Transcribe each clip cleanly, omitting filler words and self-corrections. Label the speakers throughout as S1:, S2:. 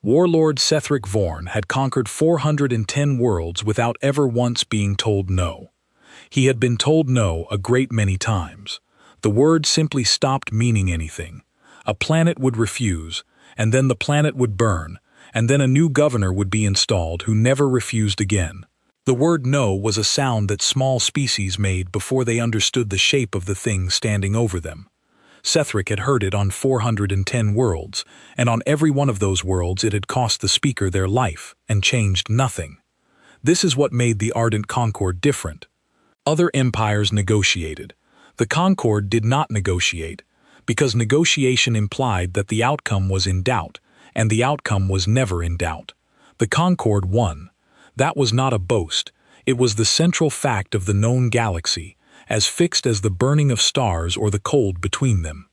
S1: Warlord Sethric Vorn had conquered 410 worlds without ever once being told no. He had been told no a great many times. The word simply stopped meaning anything. A planet would refuse, and then the planet would burn, and then a new governor would be installed who never refused again. The word no was a sound that small species made before they understood the shape of the thing standing over them. Sethric had heard it on 410 worlds, and on every one of those worlds it had cost the speaker their life and changed nothing. This is what made the Ardent Concord different. Other empires negotiated. The Concord did not negotiate, because negotiation implied that the outcome was in doubt, and the outcome was never in doubt. The Concord won. That was not a boast. It was the central fact of the known galaxy, as fixed as the burning of stars or the cold between them.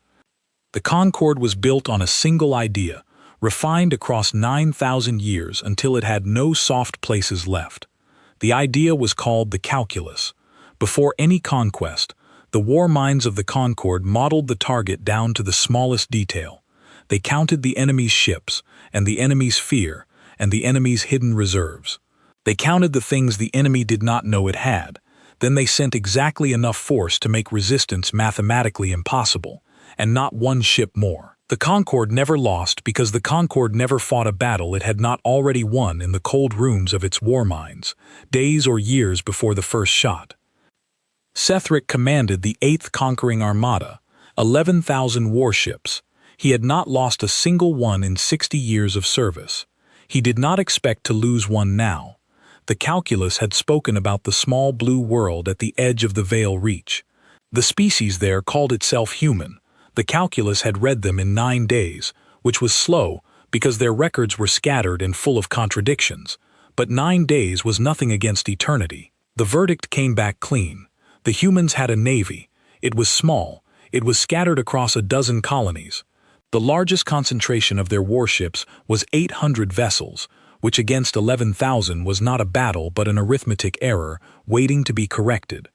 S1: The Concord was built on a single idea, refined across 9,000 years until it had no soft places left. The idea was called the calculus. Before any conquest, the war minds of the Concord modeled the target down to the smallest detail. They counted the enemy's ships, and the enemy's fear, and the enemy's hidden reserves. They counted the things the enemy did not know it had. Then they sent exactly enough force to make resistance mathematically impossible, and not one ship more. The Concord never lost because the Concord never fought a battle it had not already won in the cold rooms of its war minds, days or years before the first shot. Sethric commanded the 8th conquering Armada, 11,000 warships. He had not lost a single one in 60 years of service. He did not expect to lose one now. The calculus had spoken about the small blue world at the edge of the Veil Reach. The species there called itself human. The calculus had read them in 9 days, which was slow because their records were scattered and full of contradictions. But 9 days was nothing against eternity. The verdict came back clean. The humans had a navy. It was small. It was scattered across a dozen colonies. The largest concentration of their warships was 800 vessels, which against 11,000 was not a battle but an arithmetic error waiting to be corrected.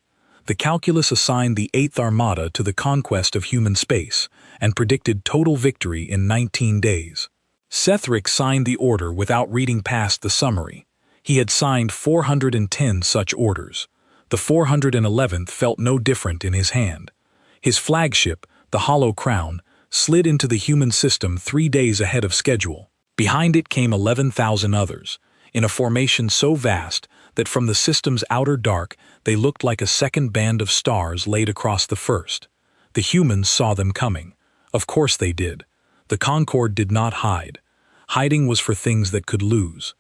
S1: The calculus assigned the 8th Armada to the conquest of human space and predicted total victory in 19 days. Sethric signed the order without reading past the summary. He had signed 410 such orders. The 411th felt no different in his hand. His flagship, the Hollow Crown, slid into the human system 3 days ahead of schedule. Behind it came 11,000 others, in a formation so vast that from the system's outer dark they looked like a second band of stars laid across the first. The humans saw them coming. Of course they did. The Concord did not hide. Hiding was for things that could lose.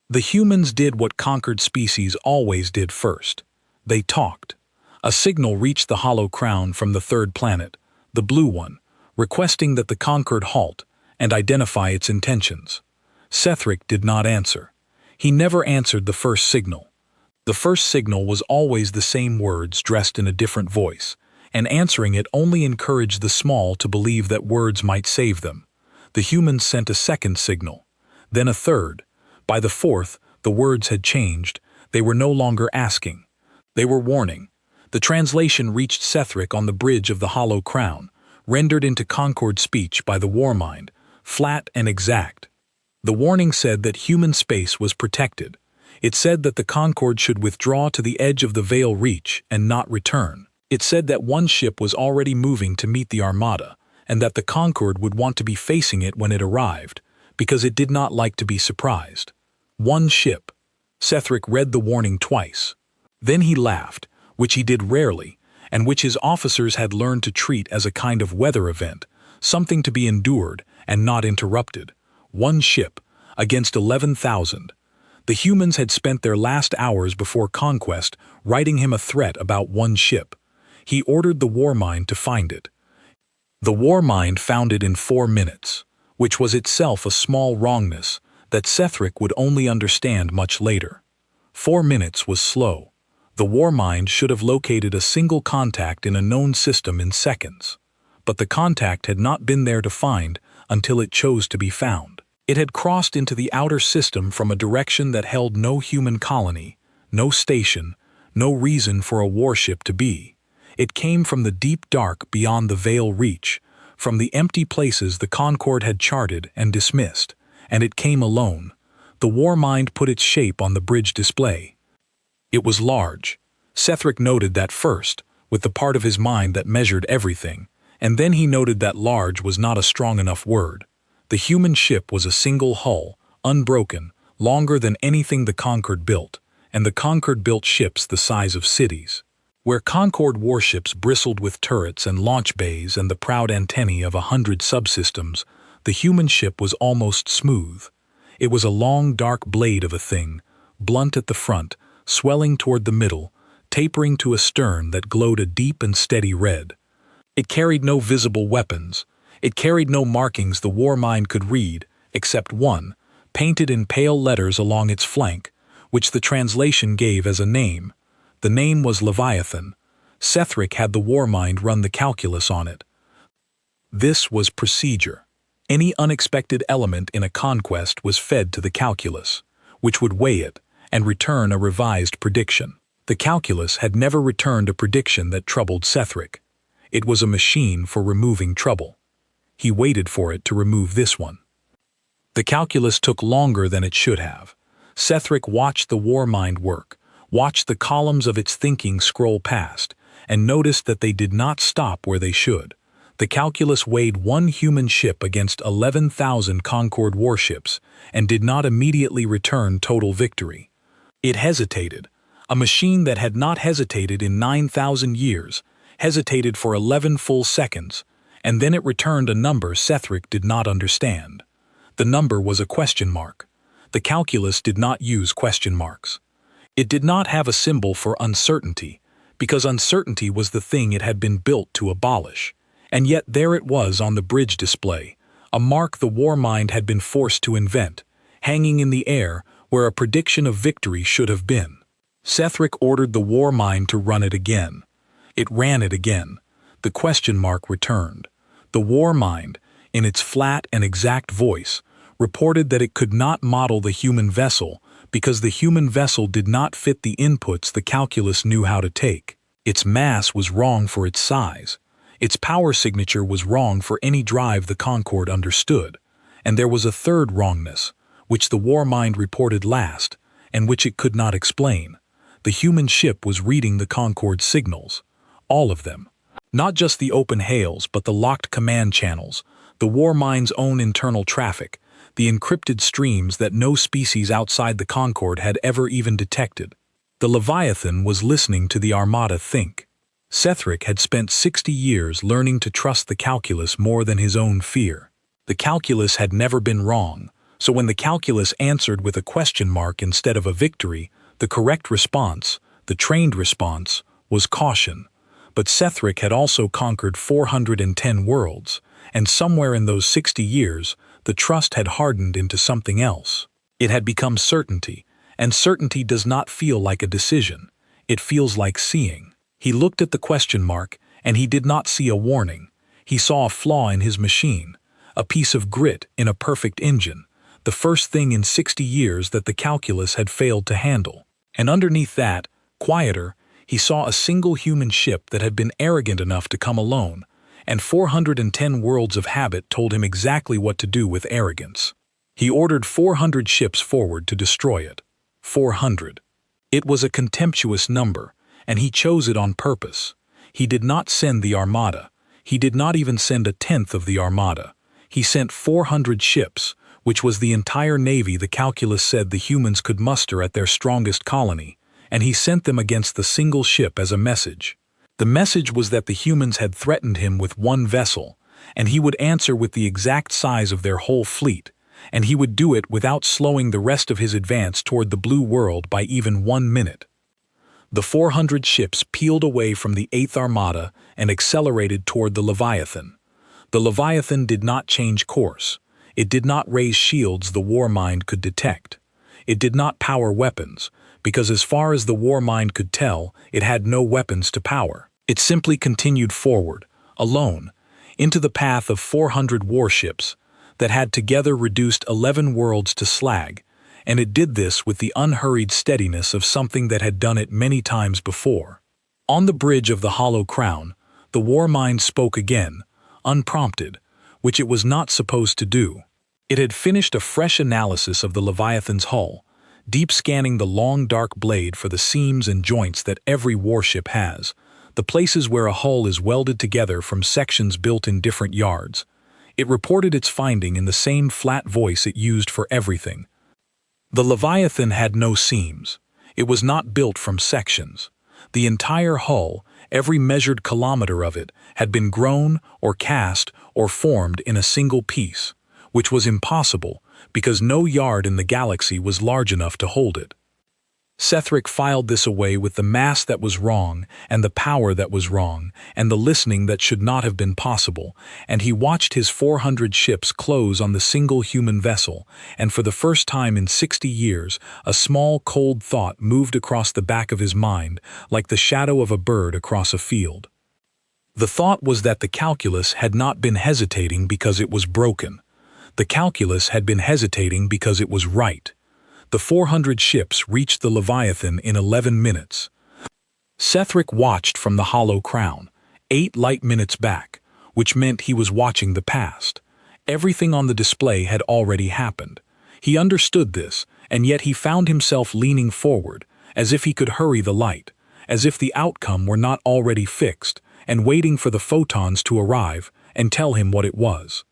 S1: The humans did what conquered species always did first. They talked. A signal reached the Hollow Crown from the 3rd planet, the blue one, requesting that the conquered halt and identify its intentions. Sethric did not answer. He never answered the first signal. The first signal was always the same words dressed in a different voice, and answering it only encouraged the small to believe that words might save them. The humans sent a second signal, then a third. By the 4th, the words had changed. They were no longer asking. They were warning. The translation reached Sethric on the bridge of the Hollow Crown, rendered into Concord speech by the Warmind, flat and exact. The warning said that human space was protected. It said that the Concord should withdraw to the edge of the Veil Reach and not return. It said that one ship was already moving to meet the Armada, and that the Concord would want to be facing it when it arrived, because it did not like to be surprised. One ship. Sethric read the warning twice. Then he laughed, which he did rarely, and which his officers had learned to treat as a kind of weather event, something to be endured and not interrupted. One ship, against 11,000. The humans had spent their last hours before conquest writing him a threat about one ship. He ordered the Warmind to find it. The Warmind found it in 4 minutes, which was itself a small wrongness that Sethric would only understand much later. 4 minutes was slow. The Warmind should have located a single contact in a known system in seconds. But the contact had not been there to find until it chose to be found. It had crossed into the outer system from a direction that held no human colony, no station, no reason for a warship to be. It came from the deep dark beyond the Veil Reach, from the empty places the Concord had charted and dismissed, and it came alone. The war mind put its shape on the bridge display. It was large. Sethric noted that first, with the part of his mind that measured everything, and then he noted that large was not a strong enough word. The human ship was a single hull, unbroken, longer than anything the Concord built, and the Concord built ships the size of cities. Where Concord warships bristled with turrets and launch bays and the proud antennae of 100 subsystems, the human ship was almost smooth. It was a long dark blade of a thing, blunt at the front, swelling toward the middle, tapering to a stern that glowed a deep and steady red. It carried no visible weapons. It carried no markings the war mind could read, except one, painted in pale letters along its flank, which the translation gave as a name. The name was Leviathan. Sethric had the war mind run the calculus on it. This was procedure. Any unexpected element in a conquest was fed to the calculus, which would weigh it and return a revised prediction. The calculus had never returned a prediction that troubled Sethric. It was a machine for removing trouble. He waited for it to remove this one. The calculus took longer than it should have. Sethric watched the war mind work, watched the columns of its thinking scroll past, and noticed that they did not stop where they should. The calculus weighed one human ship against 11,000 Concord warships and did not immediately return total victory. It hesitated. A machine that had not hesitated in 9,000 years hesitated for 11 full seconds, and then it returned a number Sethric did not understand. The number was a question mark. The calculus did not use question marks. It did not have a symbol for uncertainty, because uncertainty was the thing it had been built to abolish. And yet there it was on the bridge display, a mark the war mind had been forced to invent, hanging in the air where a prediction of victory should have been. Sethric ordered the war mind to run it again. It ran it again. The question mark returned. The war mind, in its flat and exact voice, reported that it could not model the human vessel because the human vessel did not fit the inputs the calculus knew how to take. Its mass was wrong for its size. Its power signature was wrong for any drive the Concord understood. And there was a third wrongness, which the war mind reported last, and which it could not explain. The human ship was reading the Concord's signals. All of them. Not just the open hails, but the locked command channels, the war mind's own internal traffic, the encrypted streams that no species outside the Concord had ever even detected. The Leviathan was listening to the Armada think. Sethric had spent 60 years learning to trust the calculus more than his own fear. The calculus had never been wrong, so when the calculus answered with a question mark instead of a victory, the correct response, the trained response, was caution. But Sethric had also conquered 410 worlds, and somewhere in those 60 years, the trust had hardened into something else. It had become certainty, and certainty does not feel like a decision. It feels like seeing. He looked at the question mark, and he did not see a warning. He saw a flaw in his machine, a piece of grit in a perfect engine, the first thing in 60 years that the calculus had failed to handle. And underneath that, quieter, he saw a single human ship that had been arrogant enough to come alone, and 410 worlds of habit told him exactly what to do with arrogance. He ordered 400 ships forward to destroy it. 400. It was a contemptuous number, and he chose it on purpose. He did not send the Armada. He did not even send a tenth of the Armada. He sent 400 ships, which was the entire navy the calculus said the humans could muster at their strongest colony, and he sent them against the single ship as a message. The message was that the humans had threatened him with one vessel, and he would answer with the exact size of their whole fleet, and he would do it without slowing the rest of his advance toward the blue world by even 1 minute. The 400 ships peeled away from the 8th Armada and accelerated toward the Leviathan. The Leviathan did not change course. It did not raise shields the war mind could detect. It did not power weapons, because as far as the war mind could tell, it had no weapons to power. It simply continued forward, alone, into the path of 400 warships that had together reduced 11 worlds to slag, and it did this with the unhurried steadiness of something that had done it many times before. On the bridge of the Hollow Crown, the war mind spoke again, unprompted, which it was not supposed to do. It had finished a fresh analysis of the Leviathan's hull, deep scanning the long dark blade for the seams and joints that every warship has, the places where a hull is welded together from sections built in different yards. It reported its finding in the same flat voice it used for everything. The Leviathan had no seams. It was not built from sections. The entire hull, every measured kilometer of it, had been grown or cast or formed in a single piece, which was impossible because no yard in the galaxy was large enough to hold it. Sethric filed this away with the mass that was wrong, and the power that was wrong, and the listening that should not have been possible, and he watched his 400 ships close on the single human vessel, and for the first time in 60 years, a small cold thought moved across the back of his mind, like the shadow of a bird across a field. The thought was that the calculus had not been hesitating because it was broken. The calculus had been hesitating because it was right. The 400 ships reached the Leviathan in 11 minutes. Sethric watched from the hollow crown, 8 light minutes back, which meant he was watching the past. Everything on the display had already happened. He understood this, and yet he found himself leaning forward, as if he could hurry the light, as if the outcome were not already fixed, and waiting for the photons to arrive and tell him what it was.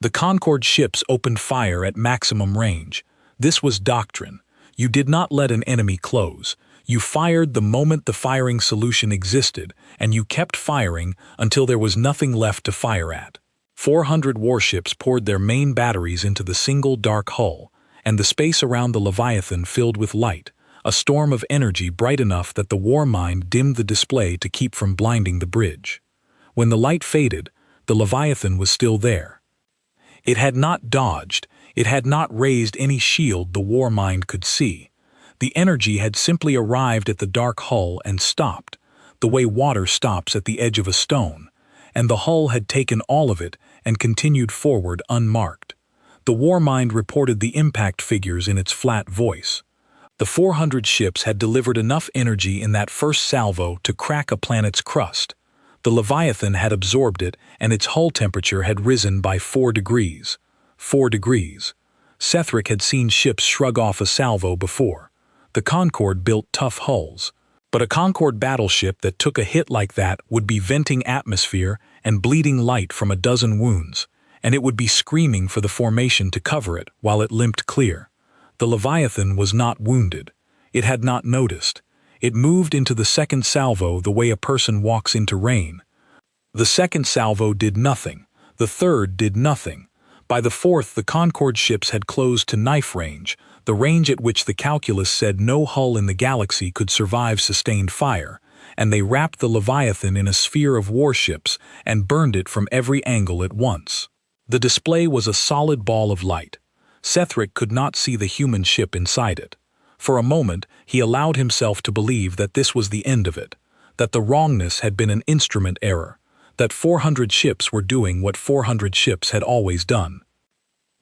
S1: The Concord ships opened fire at maximum range. This was doctrine. You did not let an enemy close. You fired the moment the firing solution existed, and you kept firing until there was nothing left to fire at. 400 warships poured their main batteries into the single dark hull, and the space around the Leviathan filled with light, a storm of energy bright enough that the war mind dimmed the display to keep from blinding the bridge. When the light faded, the Leviathan was still there. It had not dodged. It had not raised any shield the war mind could see. The energy had simply arrived at the dark hull and stopped, the way water stops at the edge of a stone, and the hull had taken all of it and continued forward unmarked. The war mind reported the impact figures in its flat voice. The 400 ships had delivered enough energy in that first salvo to crack a planet's crust. The Leviathan had absorbed it, and its hull temperature had risen by 4 degrees. 4 degrees. Sethric had seen ships shrug off a salvo before. The Concorde built tough hulls. But a Concorde battleship that took a hit like that would be venting atmosphere and bleeding light from a dozen wounds, and it would be screaming for the formation to cover it while it limped clear. The Leviathan was not wounded. It had not noticed. It moved into the second salvo the way a person walks into rain. The second salvo did nothing. The third did nothing. By the fourth, the Concorde ships had closed to knife range, the range at which the calculus said no hull in the galaxy could survive sustained fire, and they wrapped the Leviathan in a sphere of warships and burned it from every angle at once. The display was a solid ball of light. Sethric could not see the human ship inside it. For a moment, he allowed himself to believe that this was the end of it, that the wrongness had been an instrument error, that 400 ships were doing what 400 ships had always done.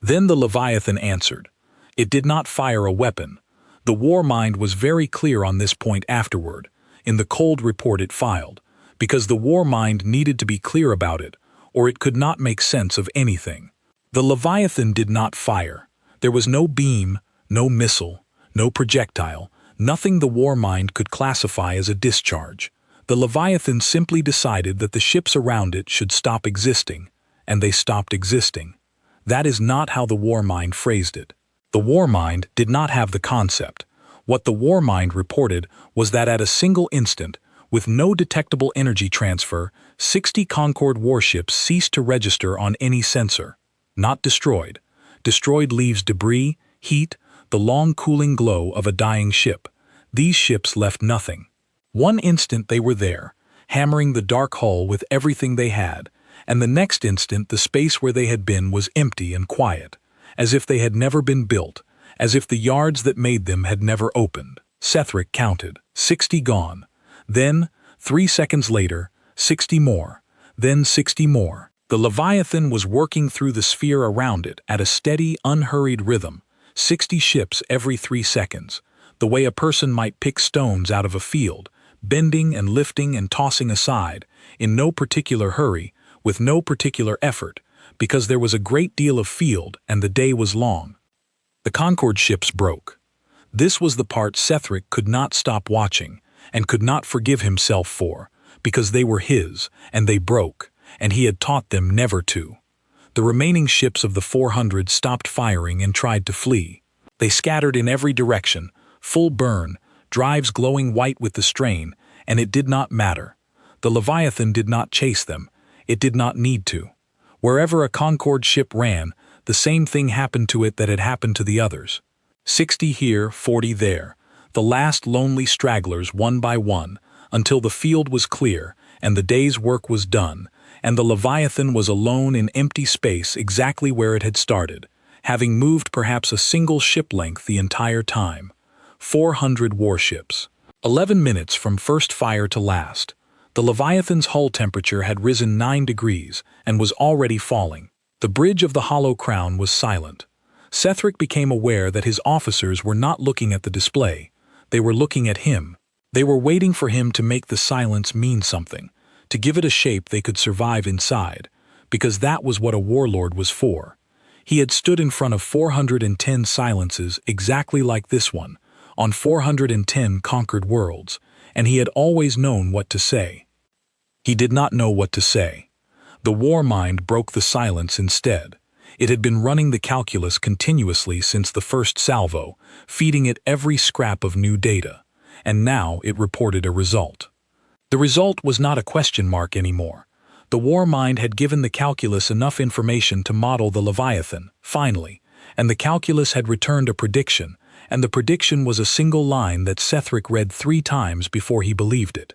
S1: Then the Leviathan answered. It did not fire a weapon. The war mind was very clear on this point afterward, in the cold report it filed, because the war mind needed to be clear about it, or it could not make sense of anything. The Leviathan did not fire. There was no beam, no missile, no projectile, nothing the war mind could classify as a discharge. The Leviathan simply decided that the ships around it should stop existing, and they stopped existing. That is not how the war mind phrased it. The war mind did not have the concept. What the war mind reported was that at a single instant, with no detectable energy transfer, 60 Concorde warships ceased to register on any sensor. Not destroyed. Destroyed leaves debris, heat, the long cooling glow of a dying ship. These ships left nothing. One instant they were there, hammering the dark hull with everything they had, and the next instant the space where they had been was empty and quiet, as if they had never been built, as if the yards that made them had never opened. Sethric counted. 60 gone. Then, 3 seconds later, 60 more. Then 60 more. The Leviathan was working through the sphere around it at a steady, unhurried rhythm, 60 ships every 3 seconds, the way a person might pick stones out of a field, bending and lifting and tossing aside, in no particular hurry, with no particular effort, because there was a great deal of field and the day was long. The Concorde ships broke. This was the part Sethric could not stop watching and could not forgive himself for, because they were his, and they broke, and he had taught them never to. The remaining ships of the 400 stopped firing and tried to flee. They scattered in every direction, full burn, drives glowing white with the strain, and it did not matter. The Leviathan did not chase them. It did not need to. Wherever a Concorde ship ran, the same thing happened to it that had happened to the others. 60 here, 40 there. The last lonely stragglers one by one, until the field was clear and the day's work was done, and the Leviathan was alone in empty space exactly where it had started, having moved perhaps a single ship length the entire time. 400 warships. 11 minutes from first fire to last. The Leviathan's hull temperature had risen 9 degrees and was already falling. The bridge of the Hollow Crown was silent. Sethric became aware that his officers were not looking at the display. They were looking at him. They were waiting for him to make the silence mean something, to give it a shape they could survive inside, because that was what a warlord was for. He had stood in front of 410 silences exactly like this one, on 410 conquered worlds, and he had always known what to say. He did not know what to say. The war mind broke the silence instead. It had been running the calculus continuously since the first salvo, feeding it every scrap of new data, and now it reported a result. The result was not a question mark anymore. The war mind had given the calculus enough information to model the Leviathan, finally, and the calculus had returned a prediction, and the prediction was a single line that Sethric read 3 times before he believed it.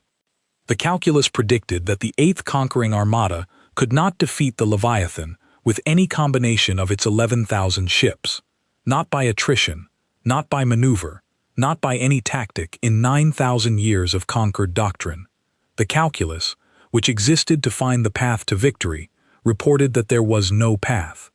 S1: The calculus predicted that the 8th conquering Armada could not defeat the Leviathan with any combination of its 11,000 ships, not by attrition, not by maneuver, not by any tactic in 9,000 years of conquered doctrine. The calculus, which existed to find the path to victory, reported that there was no path.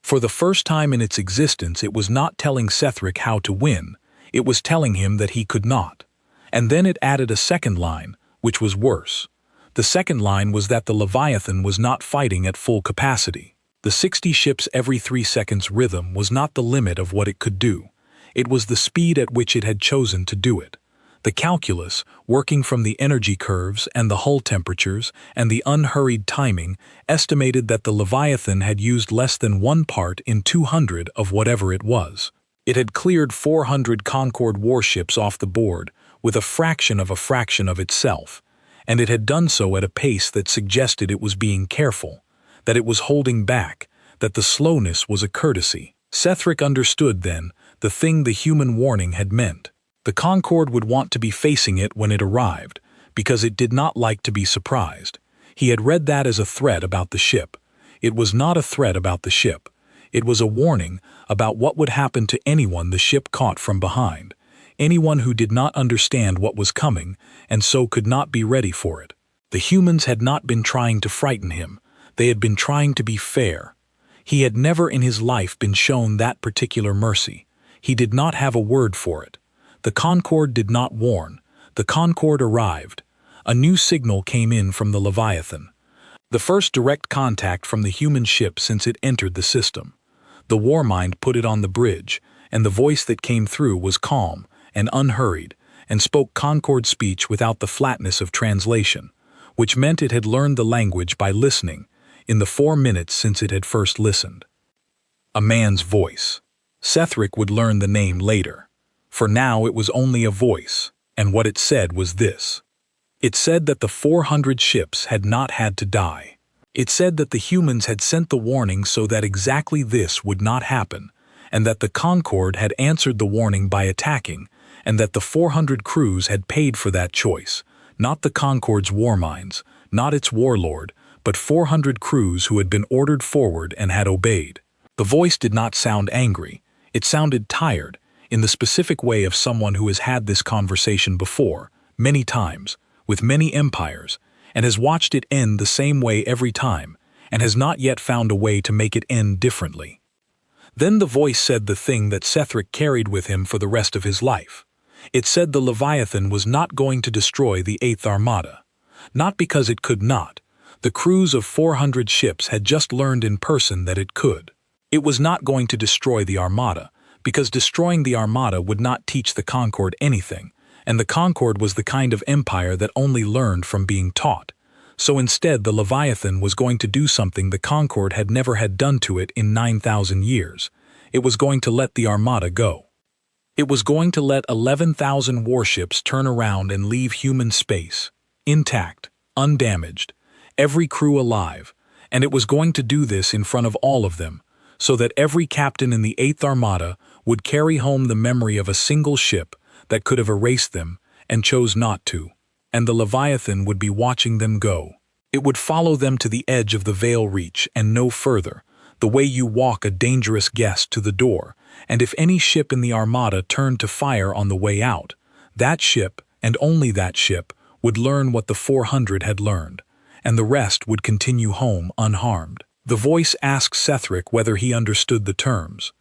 S1: For the first time in its existence, it was not telling Sethric how to win, it was telling him that he could not. And then it added a second line, which was worse. The second line was that the Leviathan was not fighting at full capacity. The 60 ships every 3 seconds rhythm was not the limit of what it could do. It was the speed at which it had chosen to do it. The calculus, working from the energy curves and the hull temperatures and the unhurried timing, estimated that the Leviathan had used less than 1 part in 200 of whatever it was. It had cleared 400 Concorde warships off the board with a fraction of itself, and it had done so at a pace that suggested it was being careful, that it was holding back, that the slowness was a courtesy. Sethric understood then the thing the human warning had meant. The Concorde would want to be facing it when it arrived, because it did not like to be surprised. He had read that as a threat about the ship. It was not a threat about the ship. It was a warning about what would happen to anyone the ship caught from behind, anyone who did not understand what was coming and so could not be ready for it. The humans had not been trying to frighten him. They had been trying to be fair. He had never in his life been shown that particular mercy. He did not have a word for it. The Concorde did not warn. The Concorde arrived. A new signal came in from the Leviathan. The first direct contact from the human ship since it entered the system. The Warmind put it on the bridge, and the voice that came through was calm and unhurried, and spoke Concorde speech without the flatness of translation, which meant it had learned the language by listening, in the 4 minutes since it had first listened. A man's voice. Sethric would learn the name later. For now it was only a voice, and what it said was this. It said that the 400 ships had not had to die. It said that the humans had sent the warning so that exactly this would not happen, and that the Concorde had answered the warning by attacking, and that the 400 crews had paid for that choice, not the Concorde's warminds, not its warlord, but 400 crews who had been ordered forward and had obeyed. The voice did not sound angry. It sounded tired, in the specific way of someone who has had this conversation before, many times, with many empires, and has watched it end the same way every time, and has not yet found a way to make it end differently. Then the voice said the thing that Sethric carried with him for the rest of his life. It said the Leviathan was not going to destroy the 8th Armada. Not because it could not, The crews of 400 ships had just learned in person that it could. It was not going to destroy the Armada, because destroying the Armada would not teach the Concord anything, and the Concord was the kind of empire that only learned from being taught. So instead the Leviathan was going to do something the Concord had never had done to it in 9,000 years. It was going to let the Armada go. It was going to let 11,000 warships turn around and leave human space, intact, undamaged, every crew alive, and it was going to do this in front of all of them, so that every captain in the 8th Armada would carry home the memory of a single ship that could have erased them and chose not to, and the Leviathan would be watching them go. It would follow them to the edge of the Veil Reach and no further, the way you walk a dangerous guest to the door, and if any ship in the Armada turned to fire on the way out, that ship, and only that ship, would learn what the 400 had learned, and the rest would continue home unharmed. The voice asked Sethric whether he understood the terms.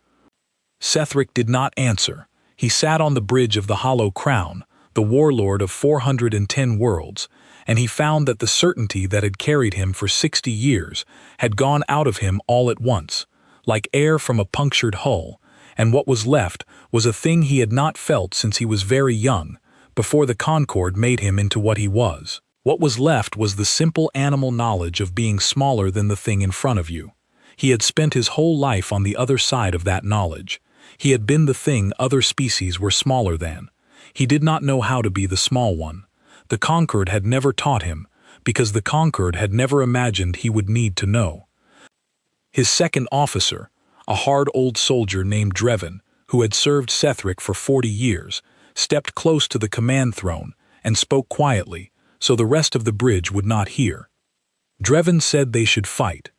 S1: Sethric did not answer. He sat on the bridge of the Hollow Crown, the warlord of 410 worlds, and he found that the certainty that had carried him for 60 years had gone out of him all at once, like air from a punctured hull, and what was left was a thing he had not felt since he was very young, before the Concord made him into what he was. What was left was the simple animal knowledge of being smaller than the thing in front of you. He had spent his whole life on the other side of that knowledge. He had been the thing other species were smaller than. He did not know how to be the small one. The Concord had never taught him, because the Concord had never imagined he would need to know. His second officer, a hard old soldier named Drevin, who had served Sethric for 40 years, stepped close to the command throne and spoke quietly, so the rest of the bridge would not hear. Drevin said they should fight.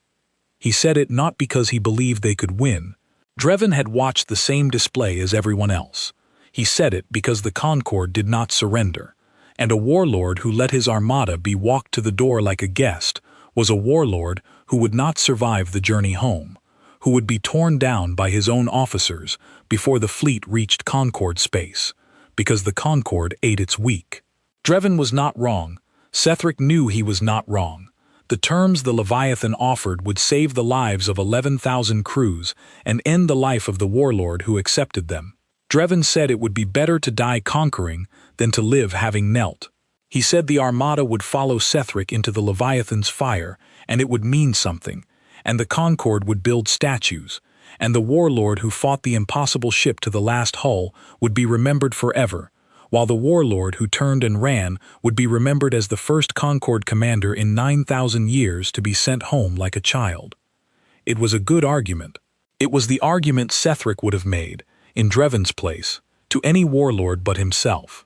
S1: He said it not because he believed they could win. Drevin had watched the same display as everyone else. He said it because the Concord did not surrender, and a warlord who let his armada be walked to the door like a guest was a warlord who would not survive the journey home, who would be torn down by his own officers before the fleet reached Concord space, because the Concord ate its weak. Drevin was not wrong. Sethric knew he was not wrong. The terms the Leviathan offered would save the lives of 11,000 crews and end the life of the warlord who accepted them. Drevin said it would be better to die conquering than to live having knelt. He said the Armada would follow Sethric into the Leviathan's fire, and it would mean something, and the Concord would build statues, and the warlord who fought the impossible ship to the last hull would be remembered forever, while the warlord who turned and ran would be remembered as the first Concord commander in 9,000 years to be sent home like a child. It was a good argument. It was the argument Sethric would have made, in Drevin's place, to any warlord but himself.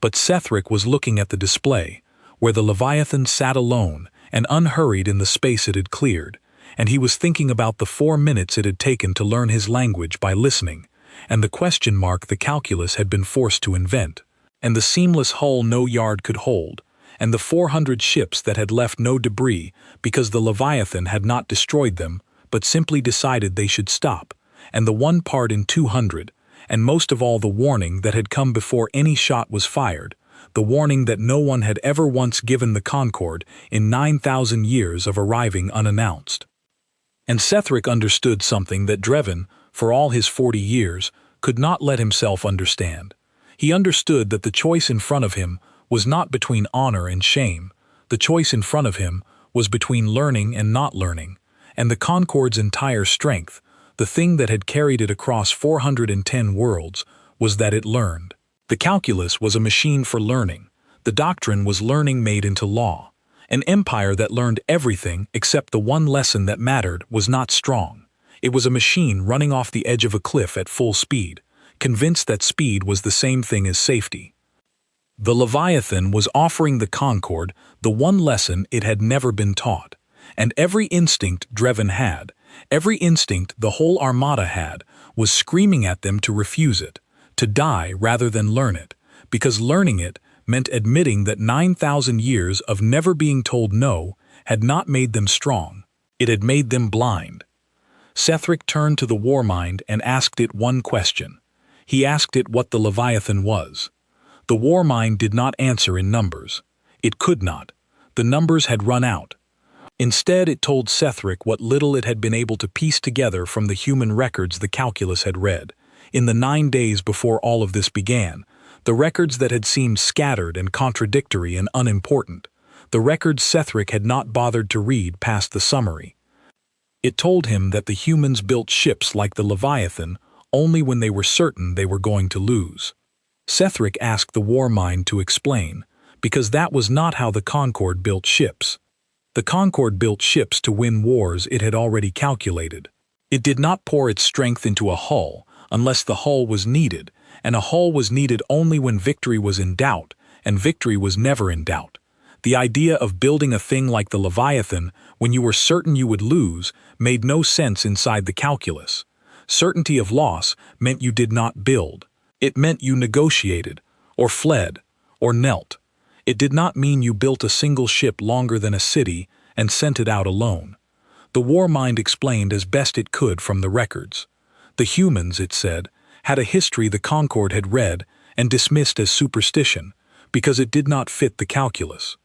S1: But Sethric was looking at the display, where the Leviathan sat alone and unhurried in the space it had cleared, and he was thinking about the 4 minutes it had taken to learn his language by listening, and the question mark the calculus had been forced to invent, and the seamless hull no yard could hold, and the 400 ships that had left no debris because the Leviathan had not destroyed them, but simply decided they should stop, and the 1 part in 200, and most of all the warning that had come before any shot was fired, the warning that no one had ever once given the Concord in 9,000 years of arriving unannounced. And Sethric understood something that Drevin, for all his 40 years, could not let himself understand. He understood that the choice in front of him was not between honor and shame. The choice in front of him was between learning and not learning, and the Concord's entire strength, the thing that had carried it across 410 worlds, was that it learned. The calculus was a machine for learning. The doctrine was learning made into law. An empire that learned everything except the one lesson that mattered was not strong. It was a machine running off the edge of a cliff at full speed, convinced that speed was the same thing as safety. The Leviathan was offering the Concord the one lesson it had never been taught, and every instinct Drevin had, every instinct the whole Armada had, was screaming at them to refuse it, to die rather than learn it, because learning it meant admitting that 9,000 years of never being told no had not made them strong, it had made them blind. Sethric turned to the Warmind and asked it one question. He asked it what the Leviathan was. The Warmind did not answer in numbers. It could not. The numbers had run out. Instead, it told Sethric what little it had been able to piece together from the human records the calculus had read. In the 9 days before all of this began, the records that had seemed scattered and contradictory and unimportant, the records Sethric had not bothered to read past the summary. It told him that the humans built ships like the Leviathan only when they were certain they were going to lose. Sethric asked the war mind to explain, because that was not how the Concord built ships. The Concord built ships to win wars it had already calculated. It did not pour its strength into a hull unless the hull was needed, and a hull was needed only when victory was in doubt, and victory was never in doubt. The idea of building a thing like the Leviathan when you were certain you would lose made no sense inside the calculus. Certainty of loss meant you did not build. It meant you negotiated, or fled, or knelt. It did not mean you built a single ship longer than a city and sent it out alone. The war mind explained as best it could from the records. The humans, it said, had a history the Concord had read and dismissed as superstition because it did not fit the calculus.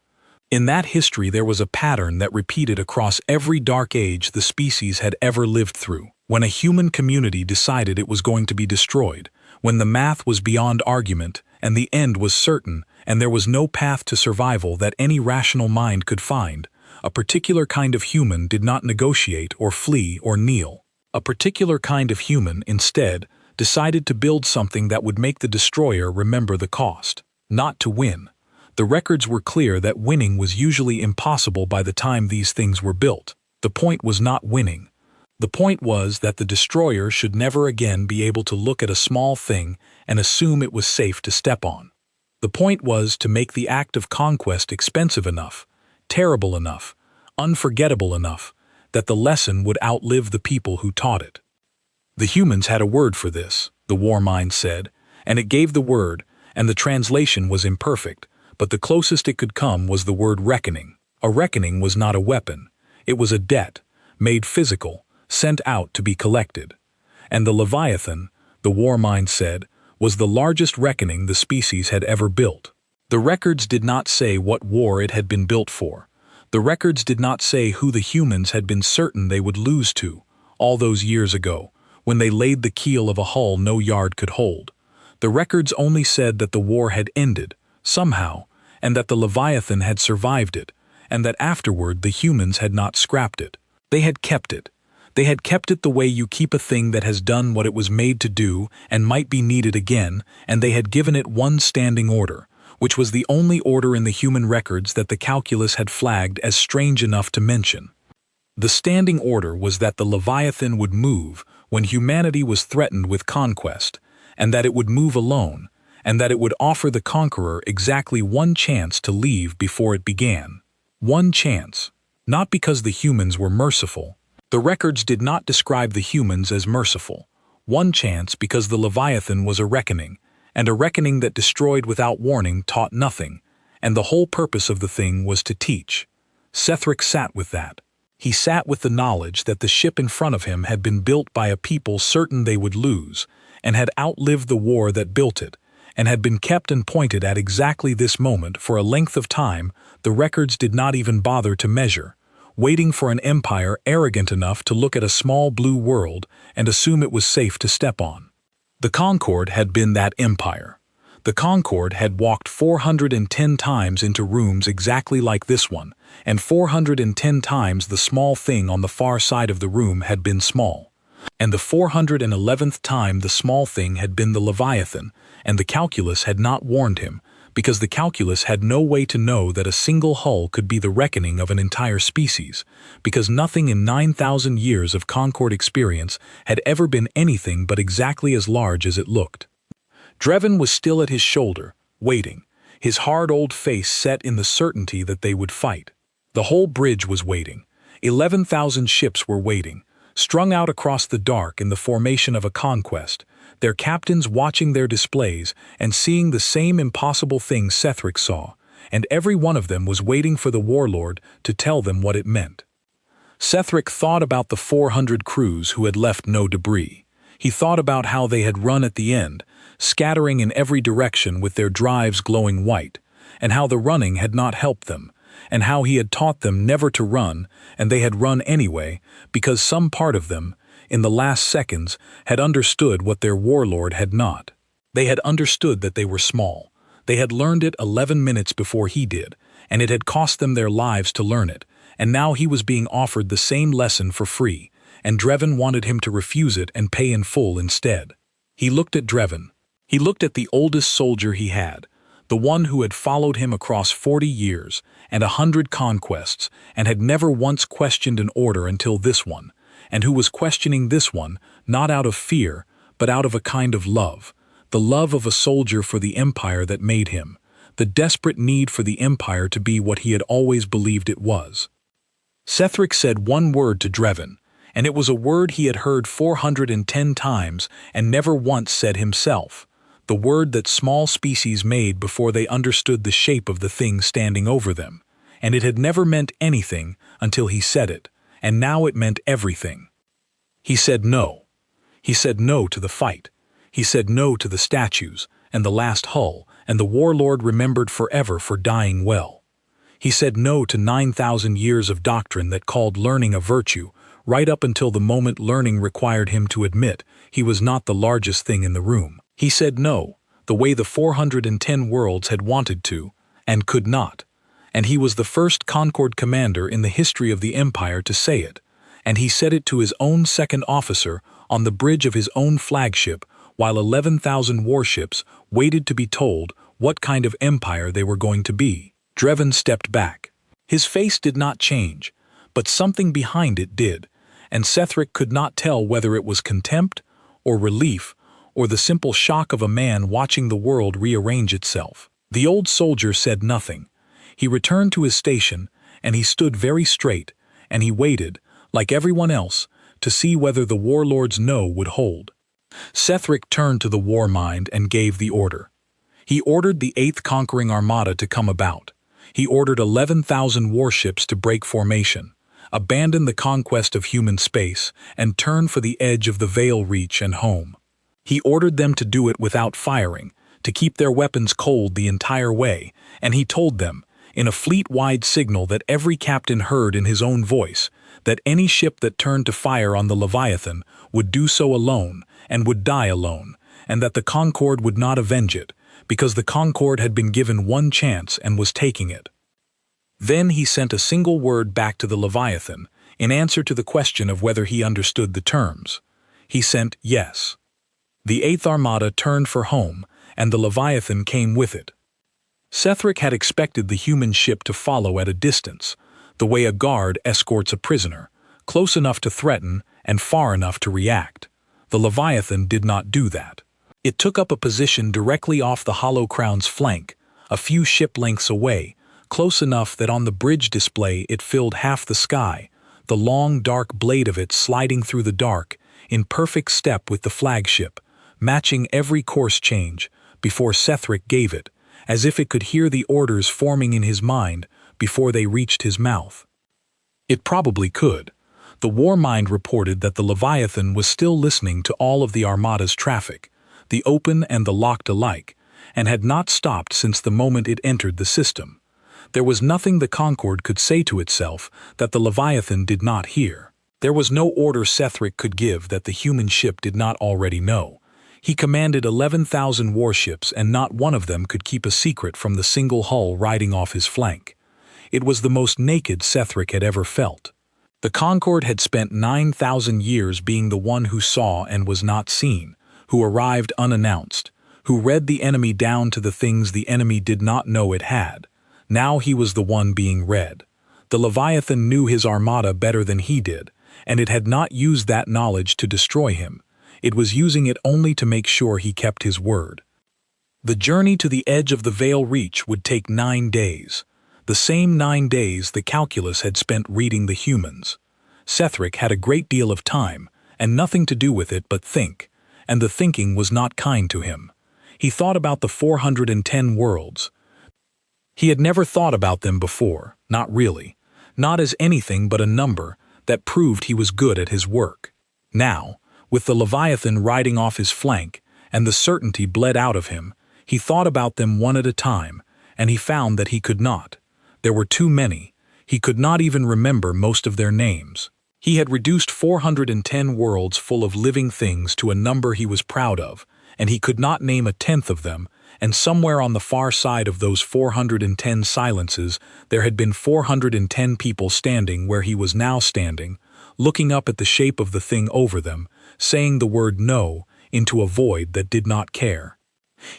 S1: In that history there was a pattern that repeated across every dark age the species had ever lived through. When a human community decided it was going to be destroyed, when the math was beyond argument and the end was certain and there was no path to survival that any rational mind could find, a particular kind of human did not negotiate or flee or kneel. A particular kind of human, instead, decided to build something that would make the destroyer remember the cost, not to win. The records were clear that winning was usually impossible by the time these things were built. The point was not winning. The point was that the destroyer should never again be able to look at a small thing and assume it was safe to step on. The point was to make the act of conquest expensive enough, terrible enough, unforgettable enough, that the lesson would outlive the people who taught it. The humans had a word for this, the war mind said, and it gave the word, and the translation was imperfect, but the closest it could come was the word reckoning. A reckoning was not a weapon. It was a debt, made physical, sent out to be collected. And the Leviathan, the war mind said, was the largest reckoning the species had ever built. The records did not say what war it had been built for. The records did not say who the humans had been certain they would lose to, all those years ago, when they laid the keel of a hull no yard could hold. The records only said that the war had ended, somehow, and that the Leviathan had survived it, and that afterward the humans had not scrapped it. They had kept it. They had kept it the way you keep a thing that has done what it was made to do and might be needed again, and they had given it one standing order, which was the only order in the human records that the calculus had flagged as strange enough to mention. The standing order was that the Leviathan would move when humanity was threatened with conquest, and that it would move alone, and that it would offer the conqueror exactly one chance to leave before it began. One chance. Not because the humans were merciful. The records did not describe the humans as merciful. One chance because the Leviathan was a reckoning, and a reckoning that destroyed without warning taught nothing, and the whole purpose of the thing was to teach. Sethric sat with that. He sat with the knowledge that the ship in front of him had been built by a people certain they would lose, and had outlived the war that built it, and had been kept and pointed at exactly this moment for a length of time the records did not even bother to measure, waiting for an empire arrogant enough to look at a small blue world and assume it was safe to step on. The Concord had been that empire. The Concord had walked 410 times into rooms exactly like this one, and 410 times the small thing on the far side of the room had been small. And the 411th time the small thing had been the Leviathan, and the calculus had not warned him, because the calculus had no way to know that a single hull could be the reckoning of an entire species, because nothing in 9,000 years of Concord experience had ever been anything but exactly as large as it looked. Drevin was still at his shoulder, waiting, his hard old face set in the certainty that they would fight. The whole bridge was waiting. 11,000 ships were waiting, strung out across the dark in the formation of a conquest, their captains watching their displays and seeing the same impossible thing Sethric saw, and every one of them was waiting for the warlord to tell them what it meant. Sethric thought about the 400 crews who had left no debris. He thought about how they had run at the end, scattering in every direction with their drives glowing white, and how the running had not helped them, and how he had taught them never to run, and they had run anyway, because some part of them, in the last seconds, had understood what their warlord had not. They had understood that they were small. They had learned it 11 minutes before he did, and it had cost them their lives to learn it, and now he was being offered the same lesson for free, and Drevin wanted him to refuse it and pay in full instead. He looked at Drevin. He looked at the oldest soldier he had, the one who had followed him across 40 years and 100 conquests and had never once questioned an order until this one, and who was questioning this one not out of fear, but out of a kind of love, the love of a soldier for the empire that made him, the desperate need for the empire to be what he had always believed it was. Sethric said one word to Drevin, and it was a word he had heard 410 times and never once said himself, the word that small species made before they understood the shape of the thing standing over them, and it had never meant anything until he said it, and now it meant everything. He said no. He said no to the fight. He said no to the statues, and the last hull, and the warlord remembered forever for dying well. He said no to 9,000 years of doctrine that called learning a virtue, right up until the moment learning required him to admit he was not the largest thing in the room. He said no, the way the 410 worlds had wanted to, and could not. And he was the first Concord commander in the history of the Empire to say it, and he said it to his own second officer on the bridge of his own flagship while 11,000 warships waited to be told what kind of empire they were going to be. Drevin stepped back. His face did not change, but something behind it did, and Sethric could not tell whether it was contempt or relief or the simple shock of a man watching the world rearrange itself. The old soldier said nothing. He returned to his station, and he stood very straight, and he waited, like everyone else, to see whether the warlord's no would hold. Sethric turned to the war mind and gave the order. He ordered the 8th Conquering Armada to come about. He ordered 11,000 warships to break formation, abandon the conquest of human space, and turn for the edge of the Veil Reach and home. He ordered them to do it without firing, to keep their weapons cold the entire way, and he told them, in a fleet-wide signal that every captain heard in his own voice, that any ship that turned to fire on the Leviathan would do so alone and would die alone, and that the Concord would not avenge it, because the Concord had been given one chance and was taking it. Then he sent a single word back to the Leviathan, in answer to the question of whether he understood the terms. He sent yes. The 8th Armada turned for home, and the Leviathan came with it. Sethric had expected the human ship to follow at a distance, the way a guard escorts a prisoner, close enough to threaten and far enough to react. The Leviathan did not do that. It took up a position directly off the Hollow Crown's flank, a few ship lengths away, close enough that on the bridge display it filled half the sky, the long dark blade of it sliding through the dark, in perfect step with the flagship, matching every course change, before Sethric gave it, as if it could hear the orders forming in his mind before they reached his mouth. It probably could. The war mind reported that the Leviathan was still listening to all of the Armada's traffic, the open and the locked alike, and had not stopped since the moment it entered the system. There was nothing the Concord could say to itself that the Leviathan did not hear. There was no order Sethric could give that the human ship did not already know. He commanded 11,000 warships, and not one of them could keep a secret from the single hull riding off his flank. It was the most naked Sethric had ever felt. The Concord had spent 9,000 years being the one who saw and was not seen, who arrived unannounced, who read the enemy down to the things the enemy did not know it had. Now he was the one being read. The Leviathan knew his Armada better than he did, and it had not used that knowledge to destroy him. It was using it only to make sure he kept his word. The journey to the edge of the Veil Reach would take 9 days. The same 9 days the calculus had spent reading the humans. Sethric had a great deal of time, and nothing to do with it but think, and the thinking was not kind to him. He thought about the 410 worlds. He had never thought about them before, not really, not as anything but a number that proved he was good at his work. Now, with the Leviathan riding off his flank, and the certainty bled out of him, he thought about them one at a time, and he found that he could not. There were too many. He could not even remember most of their names. He had reduced 410 worlds full of living things to a number he was proud of, and he could not name a tenth of them, and somewhere on the far side of those 410 silences there had been 410 people standing where he was now standing, looking up at the shape of the thing over them, saying the word no into a void that did not care.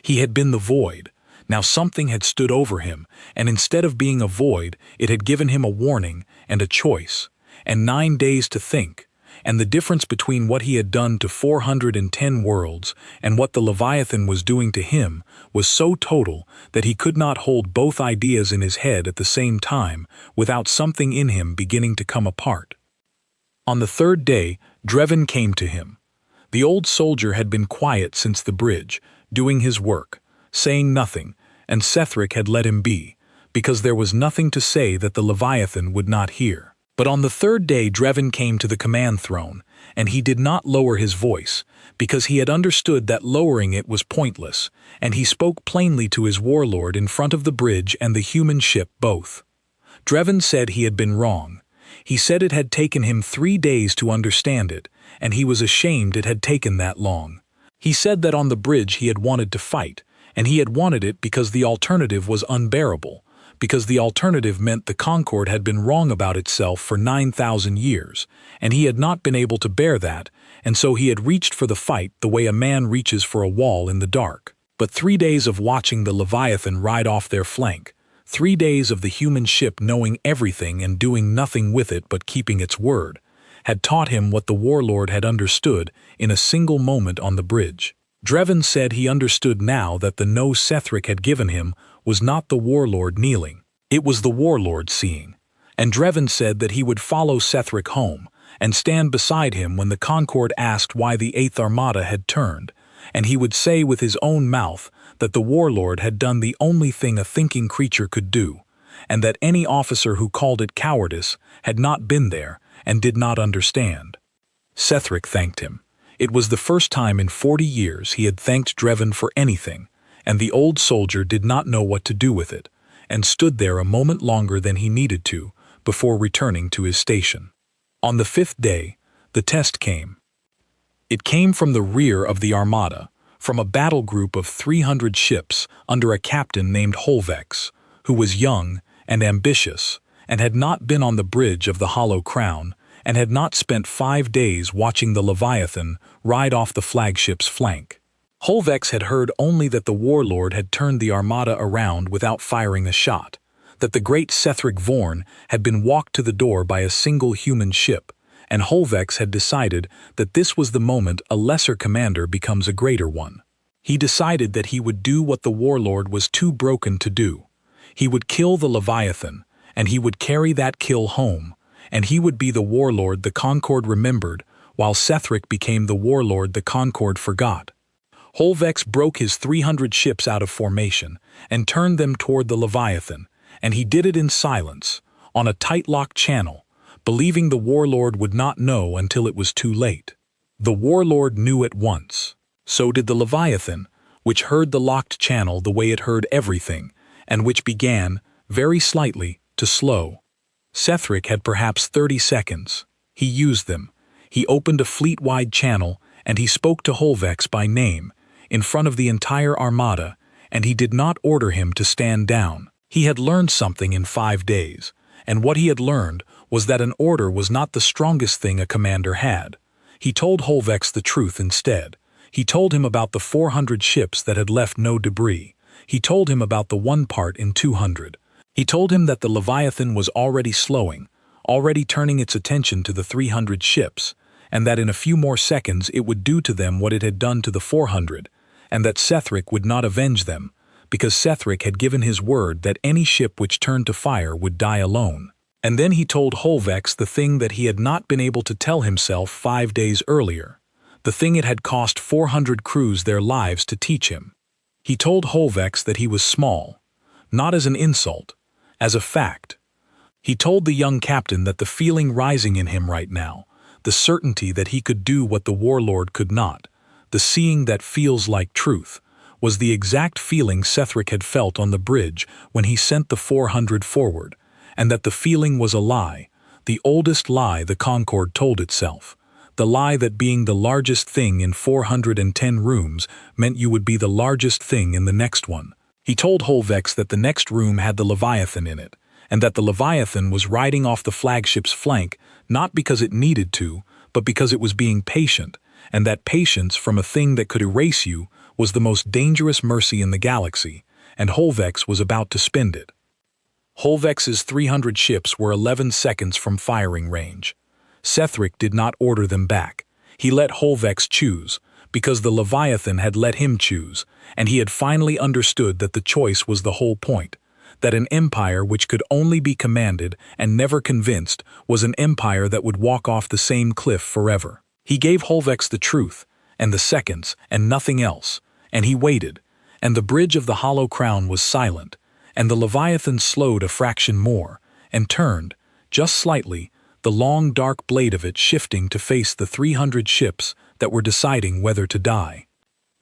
S1: He had been the void. Now something had stood over him, and instead of being a void, it had given him a warning and a choice, and 9 days to think, and the difference between what he had done to 410 worlds and what the Leviathan was doing to him was so total that he could not hold both ideas in his head at the same time without something in him beginning to come apart. On the third day, Drevin came to him. The old soldier had been quiet since the bridge, doing his work, saying nothing, and Sethric had let him be, because there was nothing to say that the Leviathan would not hear. But on the third day Drevin came to the command throne, and he did not lower his voice, because he had understood that lowering it was pointless, and he spoke plainly to his warlord in front of the bridge and the human ship both. Drevin said he had been wrong. He said it had taken him 3 days to understand it, and he was ashamed it had taken that long. He said that on the bridge he had wanted to fight, and he had wanted it because the alternative was unbearable, because the alternative meant the Concord had been wrong about itself for 9,000 years, and he had not been able to bear that, and so he had reached for the fight the way a man reaches for a wall in the dark. But 3 days of watching the Leviathan ride off their flank, 3 days of the human ship knowing everything and doing nothing with it but keeping its word, had taught him what the warlord had understood in a single moment on the bridge. Drevin said he understood now that the no Sethric had given him was not the warlord kneeling. It was the warlord seeing. And Drevin said that he would follow Sethric home and stand beside him when the Concord asked why the 8th Armada had turned, and he would say with his own mouth that the warlord had done the only thing a thinking creature could do, and that any officer who called it cowardice had not been there and did not understand. Sethric thanked him. It was the first time in 40 years he had thanked Drevin for anything, and the old soldier did not know what to do with it, and stood there a moment longer than he needed to before returning to his station. On the 5th day, the test came. It came from the rear of the Armada, from a battle group of 300 ships under a captain named Holvex, who was young and ambitious, and had not been on the bridge of the Hollow Crown, and had not spent 5 days watching the Leviathan ride off the flagship's flank. Holvex had heard only that the warlord had turned the Armada around without firing a shot, that the great Sethric Vorn had been walked to the door by a single human ship, and Holvex had decided that this was the moment a lesser commander becomes a greater one. He decided that he would do what the warlord was too broken to do. He would kill the Leviathan, and he would carry that kill home, and he would be the warlord the Concord remembered, while Sethric became the warlord the Concord forgot. Holvex broke his 300 ships out of formation and turned them toward the Leviathan, and he did it in silence, on a tight-locked channel, believing the warlord would not know until it was too late. The warlord knew at once. So did the Leviathan, which heard the locked channel the way it heard everything, and which began, very slightly, to slow. Sethric had perhaps 30 seconds. He used them. He opened a fleet-wide channel, and he spoke to Holvex by name, in front of the entire Armada, and he did not order him to stand down. He had learned something in 5 days, and what he had learned was that an order was not the strongest thing a commander had. He told Holvex the truth instead. He told him about the 400 ships that had left no debris. He told him about the 1 part in 200. He told him that the Leviathan was already slowing, already turning its attention to the 300 ships, and that in a few more seconds it would do to them what it had done to the 400, and that Sethric would not avenge them, because Sethric had given his word that any ship which turned to fire would die alone. And then he told Holvex the thing that he had not been able to tell himself 5 days earlier, the thing it had cost 400 crews their lives to teach him. He told Holvex that he was small, not as an insult, as a fact. He told the young captain that the feeling rising in him right now, the certainty that he could do what the warlord could not, the seeing that feels like truth, was the exact feeling Sethric had felt on the bridge when he sent the 400 forward, and that the feeling was a lie, the oldest lie the Concord told itself, the lie that being the largest thing in 410 rooms meant you would be the largest thing in the next one. He told Holvex that the next room had the Leviathan in it, and that the Leviathan was riding off the flagship's flank not because it needed to, but because it was being patient, and that patience from a thing that could erase you was the most dangerous mercy in the galaxy, and Holvex was about to spend it. Holvex's 300 ships were 11 seconds from firing range. Sethric did not order them back. He let Holvex choose, because the Leviathan had let him choose, and he had finally understood that the choice was the whole point, that an empire which could only be commanded and never convinced was an empire that would walk off the same cliff forever. He gave Holvex the truth, and the seconds, and nothing else, and he waited, and the bridge of the Hollow Crown was silent, and the Leviathan slowed a fraction more, and turned, just slightly, the long dark blade of it shifting to face the 300 ships that were deciding whether to die.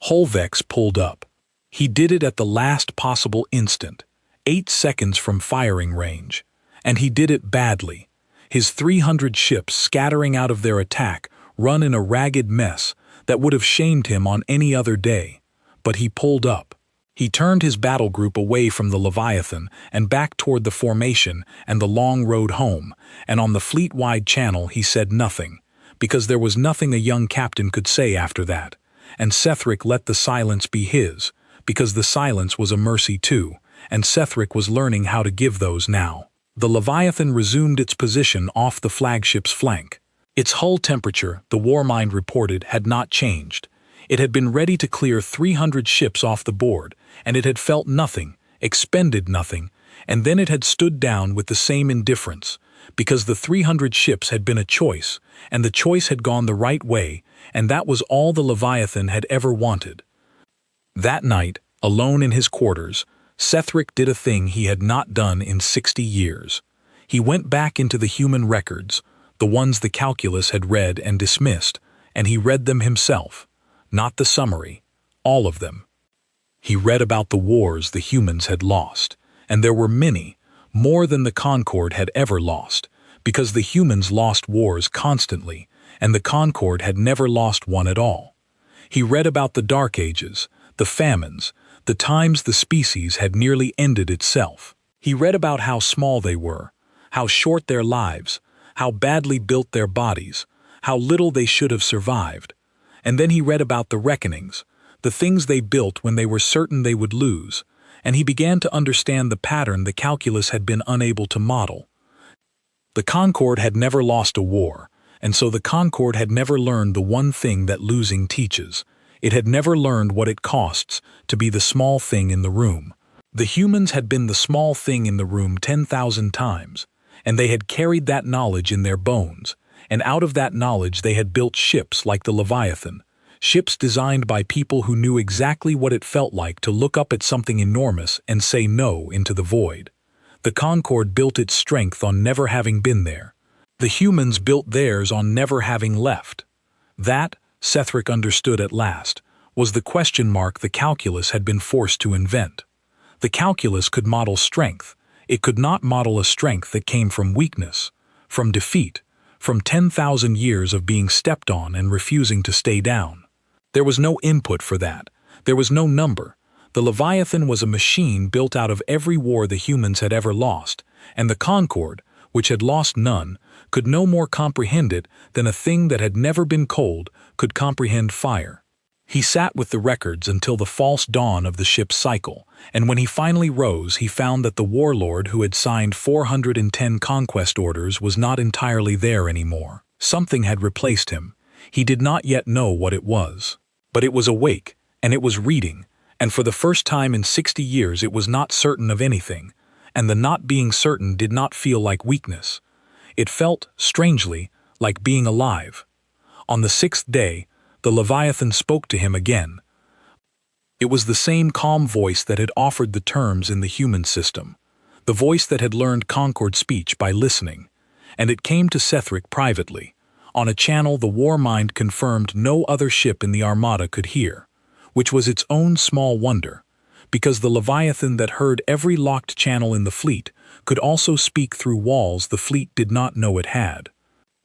S1: Holvex pulled up. He did it at the last possible instant, 8 seconds from firing range, and he did it badly. His 300 ships scattering out of their attack run in a ragged mess that would have shamed him on any other day, but he pulled up. He turned his battle group away from the Leviathan and back toward the formation and the long road home, and on the fleet-wide channel he said nothing, because there was nothing a young captain could say after that, and Sethric let the silence be his, because the silence was a mercy too, and Sethric was learning how to give those now. The Leviathan resumed its position off the flagship's flank. Its hull temperature, the Warmind reported, had not changed. It had been ready to clear 300 ships off the board, and it had felt nothing, expended nothing, and then it had stood down with the same indifference, because the 300 ships had been a choice, and the choice had gone the right way, and that was all the Leviathan had ever wanted. That night, alone in his quarters, Sethric did a thing he had not done in 60 years. He went back into the human records, the ones the calculus had read and dismissed, and he read them himself, not the summary, all of them. He read about the wars the humans had lost, and there were many, more than the Concord had ever lost, because the humans lost wars constantly, and the Concord had never lost one at all. He read about the Dark Ages, the famines, the times the species had nearly ended itself. He read about how small they were, how short their lives, how badly built their bodies, how little they should have survived. And then he read about the reckonings, the things they built when they were certain they would lose, and he began to understand the pattern the calculus had been unable to model. The Concord had never lost a war, and so the Concord had never learned the one thing that losing teaches. It had never learned what it costs to be the small thing in the room. The humans had been the small thing in the room 10,000 times, and they had carried that knowledge in their bones, and out of that knowledge they had built ships like the Leviathan, ships designed by people who knew exactly what it felt like to look up at something enormous and say no into the void. The Concord built its strength on never having been there. The humans built theirs on never having left. That, Sethric understood at last, was the question mark the calculus had been forced to invent. The calculus could model strength. It could not model a strength that came from weakness, from defeat, from 10,000 years of being stepped on and refusing to stay down. There was no input for that. There was no number. The Leviathan was a machine built out of every war the humans had ever lost, and the Concord, which had lost none, could no more comprehend it than a thing that had never been cold could comprehend fire. He sat with the records until the false dawn of the ship's cycle, and when he finally rose he found that the warlord who had signed 410 conquest orders was not entirely there anymore. Something had replaced him. He did not yet know what it was. But it was awake, and it was reading, and for the first time in 60 years it was not certain of anything, and the not being certain did not feel like weakness. It felt, strangely, like being alive. On the 6th day, the Leviathan spoke to him again. It was the same calm voice that had offered the terms in the human system, the voice that had learned Concord speech by listening, and it came to Sethric privately, on a channel the Warmind confirmed no other ship in the Armada could hear, which was its own small wonder, because the Leviathan that heard every locked channel in the fleet could also speak through walls the fleet did not know it had.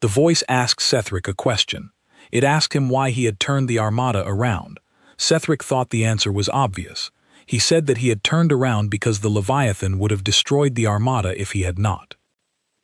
S1: The voice asked Sethric a question. It asked him why he had turned the Armada around. Sethric thought the answer was obvious. He said that he had turned around because the Leviathan would have destroyed the Armada if he had not.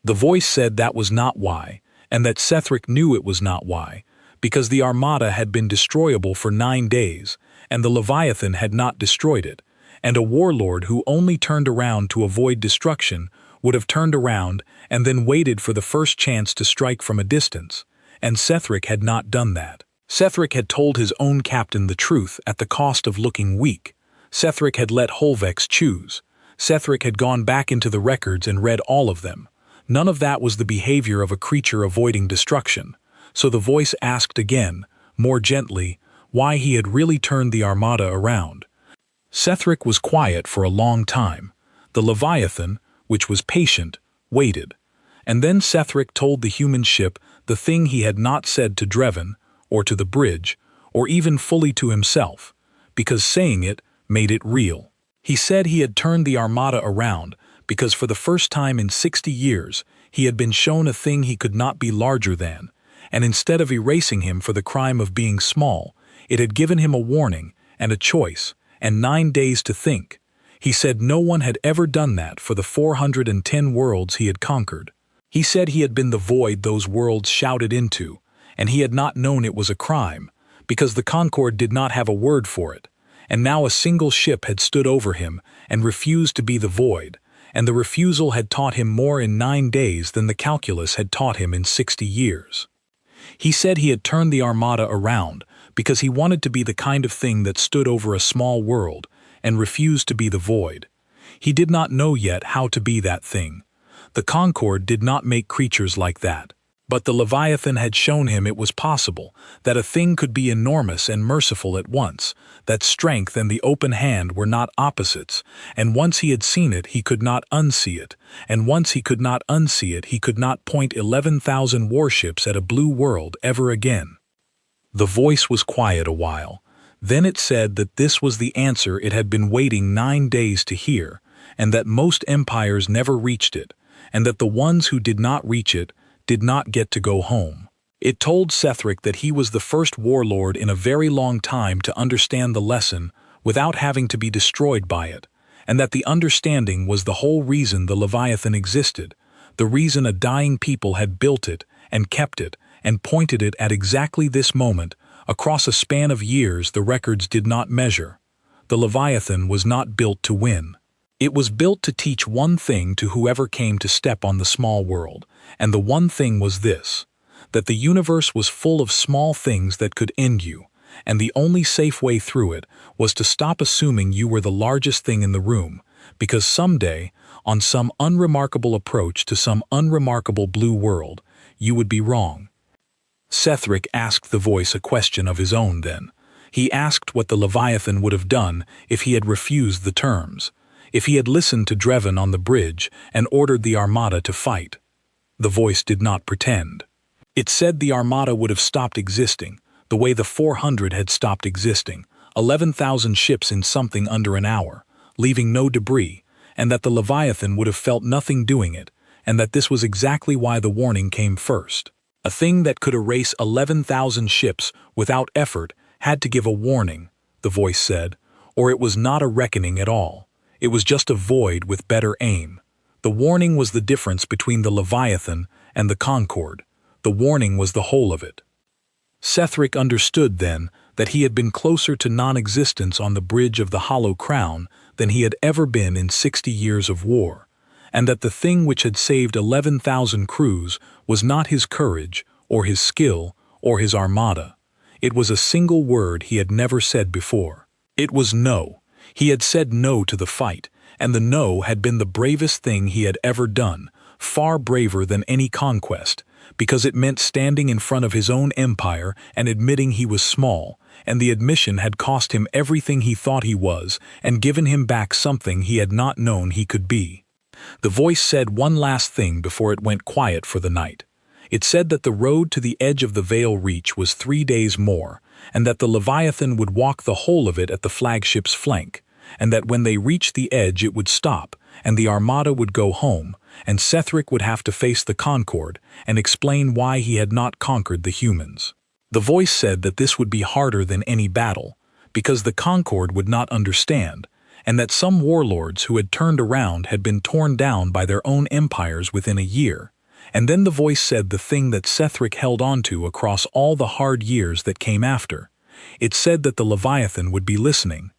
S1: The voice said that was not why, and that Sethric knew it was not why, because the Armada had been destroyable for 9 days, and the Leviathan had not destroyed it, and a warlord who only turned around to avoid destruction would have turned around and then waited for the first chance to strike from a distance, and Sethric had not done that. Sethric had told his own captain the truth at the cost of looking weak. Sethric had let Holvex choose. Sethric had gone back into the records and read all of them. None of that was the behavior of a creature avoiding destruction. So the voice asked again, more gently, why he had really turned the Armada around. Sethric was quiet for a long time. The Leviathan, which was patient, waited. And then Sethric told the human ship the thing he had not said to Drevin, or to the bridge, or even fully to himself, because saying it made it real. He said he had turned the Armada around because for the first time in 60 years he had been shown a thing he could not be larger than, and instead of erasing him for the crime of being small, it had given him a warning and a choice and 9 days to think. He said no one had ever done that for the 410 worlds he had conquered. He said he had been the void those worlds shouted into, and he had not known it was a crime, because the Concord did not have a word for it, and now a single ship had stood over him and refused to be the void, and the refusal had taught him more in 9 days than the calculus had taught him in 60 years. He said he had turned the Armada around because he wanted to be the kind of thing that stood over a small world and refused to be the void. He did not know yet how to be that thing. The Concord did not make creatures like that. But the Leviathan had shown him it was possible, that a thing could be enormous and merciful at once, that strength and the open hand were not opposites, and once he had seen it he could not unsee it, and once he could not unsee it he could not point 11,000 warships at a blue world ever again. The voice was quiet a while. Then it said that this was the answer it had been waiting 9 days to hear, and that most empires never reached it, and that the ones who did not reach it did not get to go home. It told Sethric that he was the first warlord in a very long time to understand the lesson without having to be destroyed by it, and that the understanding was the whole reason the Leviathan existed, the reason a dying people had built it and kept it and pointed it at exactly this moment across a span of years the records did not measure. The Leviathan was not built to win. It was built to teach one thing to whoever came to step on the small world, and the one thing was this, that the universe was full of small things that could end you, and the only safe way through it was to stop assuming you were the largest thing in the room, because someday, on some unremarkable approach to some unremarkable blue world, you would be wrong. Sethric asked the voice a question of his own then. He asked what the Leviathan would have done if he had refused the terms, if he had listened to Drevin on the bridge and ordered the Armada to fight. The voice did not pretend. It said the Armada would have stopped existing, the way the 400 had stopped existing, 11,000 ships in something under an hour, leaving no debris, and that the Leviathan would have felt nothing doing it, and that this was exactly why the warning came first. A thing that could erase 11,000 ships without effort had to give a warning, the voice said, or it was not a reckoning at all. It was just a void with better aim. The warning was the difference between the Leviathan and the Concord. The warning was the whole of it. Sethric understood then that he had been closer to non-existence on the bridge of the Hollow Crown than he had ever been in 60 years of war, and that the thing which had saved 11,000 crews was not his courage, or his skill, or his armada. It was a single word he had never said before. It was no. He had said no to the fight, and the no had been the bravest thing he had ever done, far braver than any conquest, because it meant standing in front of his own empire and admitting he was small, and the admission had cost him everything he thought he was and given him back something he had not known he could be. The voice said one last thing before it went quiet for the night. It said that the road to the edge of the Veil Reach was 3 days more, and that the Leviathan would walk the whole of it at the flagship's flank, and that when they reached the edge it would stop, and the Armada would go home, and Sethric would have to face the Concord and explain why he had not conquered the humans. The voice said that this would be harder than any battle, because the Concord would not understand, and that some warlords who had turned around had been torn down by their own empires within a year. And then the voice said the thing that Sethric held onto across all the hard years that came after. It said that the Leviathan would be listening.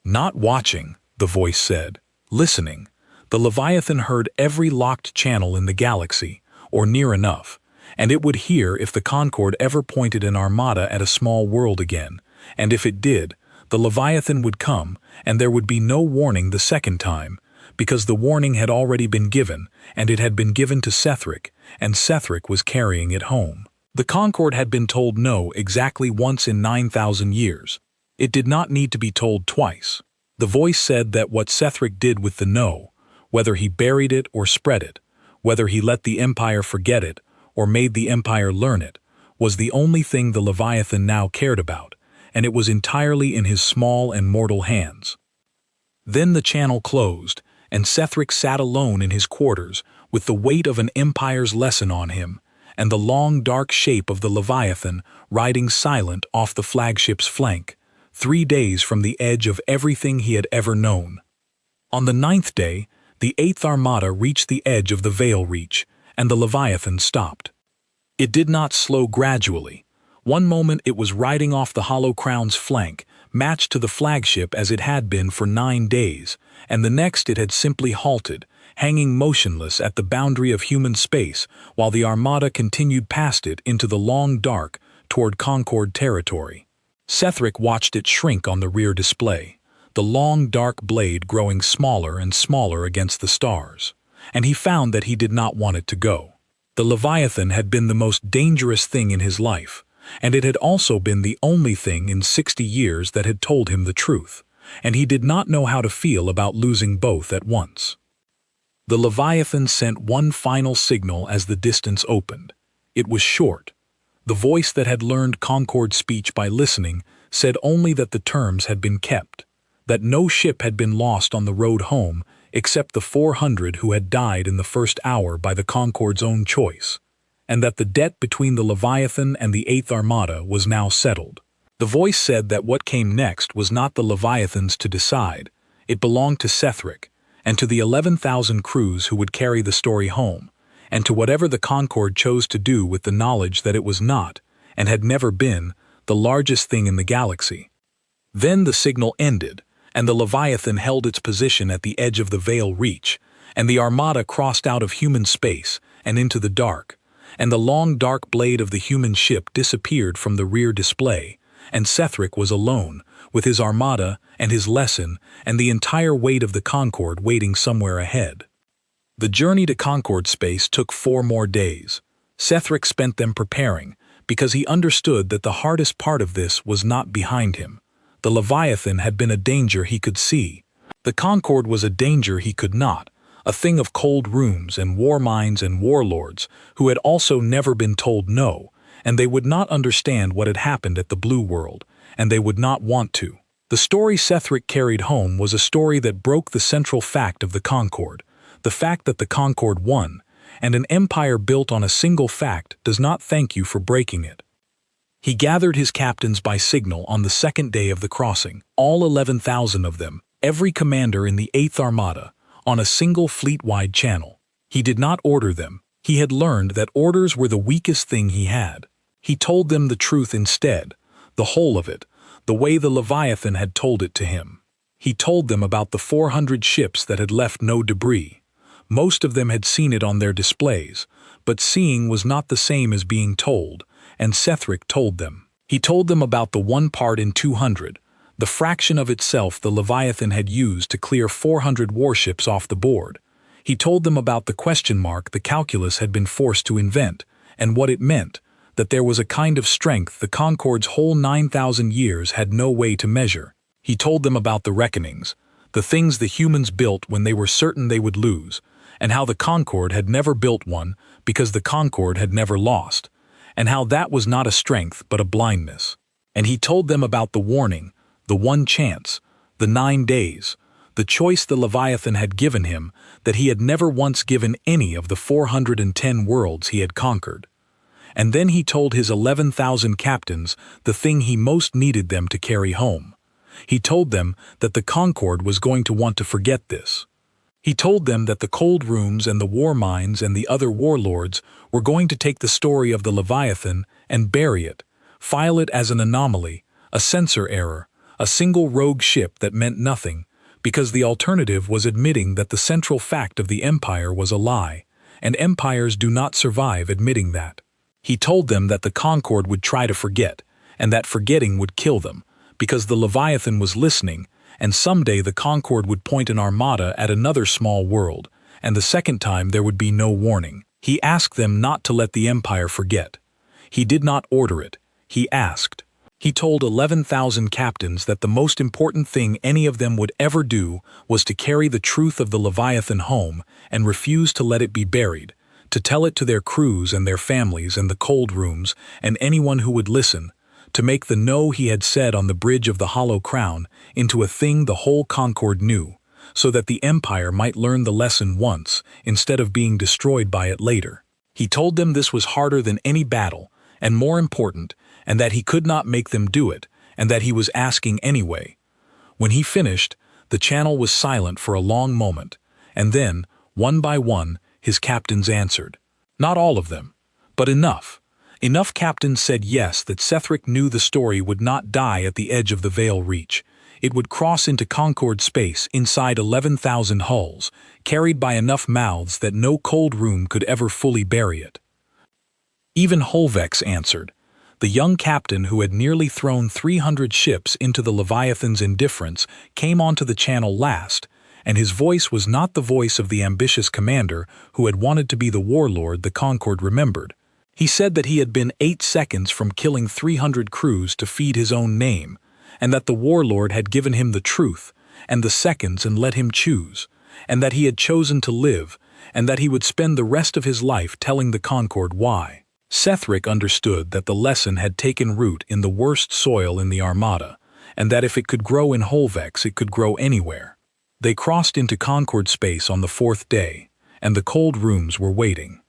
S1: Not watching, the voice said. Listening. The Leviathan heard every locked channel in the galaxy, or near enough, and it would hear if the Concord ever pointed an Armada at a small world again, and if it did, the Leviathan would come, and there would be no warning the second time, because the warning had already been given, and it had been given to Sethric, and Sethric was carrying it home. The Concord had been told no exactly once in 9,000 years. It did not need to be told twice. The voice said that what Sethric did with the no, whether he buried it or spread it, whether he let the Empire forget it or made the Empire learn it, was the only thing the Leviathan now cared about, and it was entirely in his small and mortal hands. Then the channel closed, and Sethric sat alone in his quarters with the weight of an empire's lesson on him, and the long dark shape of the Leviathan riding silent off the flagship's flank, 3 days from the edge of everything he had ever known. On the 9th day, the 8th Armada reached the edge of the Veil Reach, and the Leviathan stopped. It did not slow gradually. One moment it was riding off the Hollow Crown's flank, matched to the flagship as it had been for 9 days, and the next it had simply halted, hanging motionless at the boundary of human space while the Armada continued past it into the long dark toward Concord territory. Sethric watched it shrink on the rear display, the long dark blade growing smaller and smaller against the stars, and he found that he did not want it to go. The Leviathan had been the most dangerous thing in his life, and it had also been the only thing in 60 years that had told him the truth, and he did not know how to feel about losing both at once. The Leviathan sent one final signal as the distance opened. It was short. The voice that had learned Concord speech by listening said only that the terms had been kept, that no ship had been lost on the road home except the 400 who had died in the first hour by the Concord's own choice, and that the debt between the Leviathan and the 8th Armada was now settled. The voice said that what came next was not the Leviathan's to decide. It belonged to Sethric, and to the 11,000 crews who would carry the story home, and to whatever the Concord chose to do with the knowledge that it was not, and had never been, the largest thing in the galaxy. Then the signal ended, and the Leviathan held its position at the edge of the Veil Reach, and the Armada crossed out of human space and into the dark, and the long dark blade of the human ship disappeared from the rear display, and Sethric was alone, with his Armada and his lesson and the entire weight of the Concord waiting somewhere ahead. The journey to Concord space took 4 more days. Sethric spent them preparing, because he understood that the hardest part of this was not behind him. The Leviathan had been a danger he could see. The Concord was a danger he could not, a thing of cold rooms and war mines and warlords who had also never been told no, and they would not understand what had happened at the Blue World, and they would not want to. The story Sethric carried home was a story that broke the central fact of the Concord, the fact that the Concord won, and an empire built on a single fact does not thank you for breaking it. He gathered his captains by signal on the 2nd day of the crossing, all 11,000 of them, every commander in the 8th Armada, on a single fleet-wide channel. He did not order them. He had learned that orders were the weakest thing he had. He told them the truth instead, the whole of it, the way the Leviathan had told it to him. He told them about the 400 ships that had left no debris. Most of them had seen it on their displays, but seeing was not the same as being told, and Sethric told them. He told them about the 1 part in 200, the fraction of itself the Leviathan had used to clear 400 warships off the board. He told them about the question mark the calculus had been forced to invent, and what it meant, that there was a kind of strength the Concord's whole 9,000 years had no way to measure. He told them about the reckonings, the things the humans built when they were certain they would lose, and how the Concord had never built one because the Concord had never lost, and how that was not a strength but a blindness. And he told them about the warning, the one chance, the 9 days, the choice the Leviathan had given him that he had never once given any of the 410 worlds he had conquered. And then he told his 11,000 captains the thing he most needed them to carry home. He told them that the Concord was going to want to forget this. He told them that the cold rooms and the war minds and the other warlords were going to take the story of the Leviathan and bury it, file it as an anomaly, a censor error, a single rogue ship that meant nothing, because the alternative was admitting that the central fact of the Empire was a lie, and empires do not survive admitting that. He told them that the Concord would try to forget, and that forgetting would kill them, because the Leviathan was listening, and someday the Concord would point an armada at another small world, and the second time there would be no warning. He asked them not to let the Empire forget. He did not order it. He asked. He told 11,000 captains that the most important thing any of them would ever do was to carry the truth of the Leviathan home and refuse to let it be buried, to tell it to their crews and their families and the cold rooms and anyone who would listen, to make the no he had said on the bridge of the Hollow Crown into a thing the whole Concord knew, so that the Empire might learn the lesson once instead of being destroyed by it later. He told them this was harder than any battle, and more important, and that he could not make them do it, and that he was asking anyway. When he finished, the channel was silent for a long moment, and then, one by one, his captains answered. Not all of them, but enough. Enough captains said yes that Sethric knew the story would not die at the edge of the Veil Reach. It would cross into Concord space inside 11,000 hulls, carried by enough mouths that no cold room could ever fully bury it. Even Holvex answered. The young captain who had nearly thrown 300 ships into the Leviathan's indifference came onto the channel last, and his voice was not the voice of the ambitious commander who had wanted to be the warlord the Concord remembered. He said that he had been 8 seconds from killing 300 crews to feed his own name, and that the warlord had given him the truth and the seconds and let him choose, and that he had chosen to live, and that he would spend the rest of his life telling the Concord why. Sethric understood that the lesson had taken root in the worst soil in the Armada, and that if it could grow in Holvex it could grow anywhere. They crossed into Concord space on the 4th day, and the cold rooms were waiting.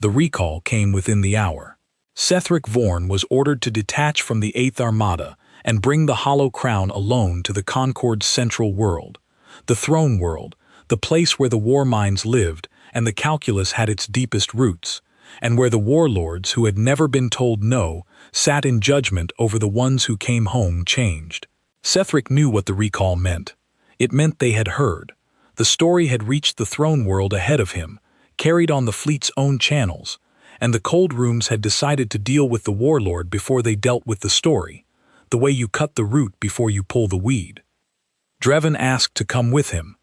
S1: The recall came within the hour. Sethric Vorn was ordered to detach from the 8th Armada and bring the Hollow Crown alone to the Concord's central world, the throne world, the place where the war minds lived and the calculus had its deepest roots, and where the warlords who had never been told no sat in judgment over the ones who came home changed. Sethric knew what the recall meant. It meant they had heard. The story had reached the throne world ahead of him, carried on the fleet's own channels, and the cold rooms had decided to deal with the warlord before they dealt with the story, the way you cut the root before you pull the weed. Drevin asked to come with him.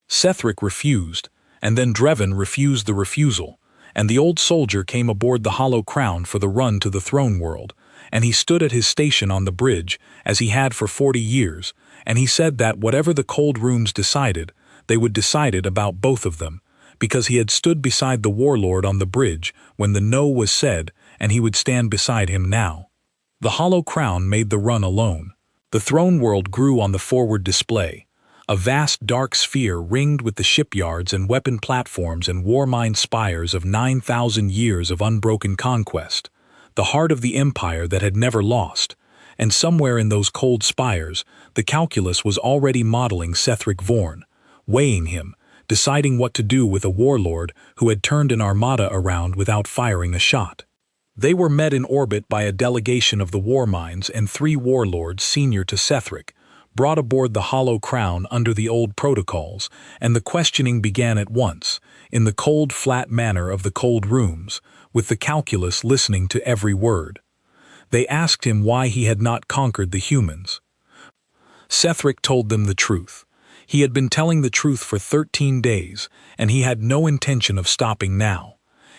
S1: Sethric refused, and then Drevin refused the refusal, and the old soldier came aboard the Hollow Crown for the run to the throne world, and he stood at his station on the bridge, as he had for 40 years, and he said that whatever the cold rooms decided, they would decide it about both of them, because he had stood beside the warlord on the bridge when the no was said, and he would stand beside him now. The Hollow Crown made the run alone. The throne world grew on the forward display, a vast dark sphere ringed with the shipyards and weapon platforms and war-mine spires of 9,000 years of unbroken conquest, the heart of the empire that had never lost, and somewhere in those cold spires, the calculus was already modeling Sethric Vorn, weighing him, deciding what to do with a warlord who had turned an armada around without firing a shot. They were met in orbit by a delegation of the war minds and 3 warlords senior to Sethric, brought aboard the Hollow Crown under the old protocols, and the questioning began at once, in the cold, flat manner of the cold rooms, with the calculus listening to every word. They asked him why he had not conquered the humans. Sethric told them the truth. He had been telling the truth for 13 days, and he had no intention of stopping now.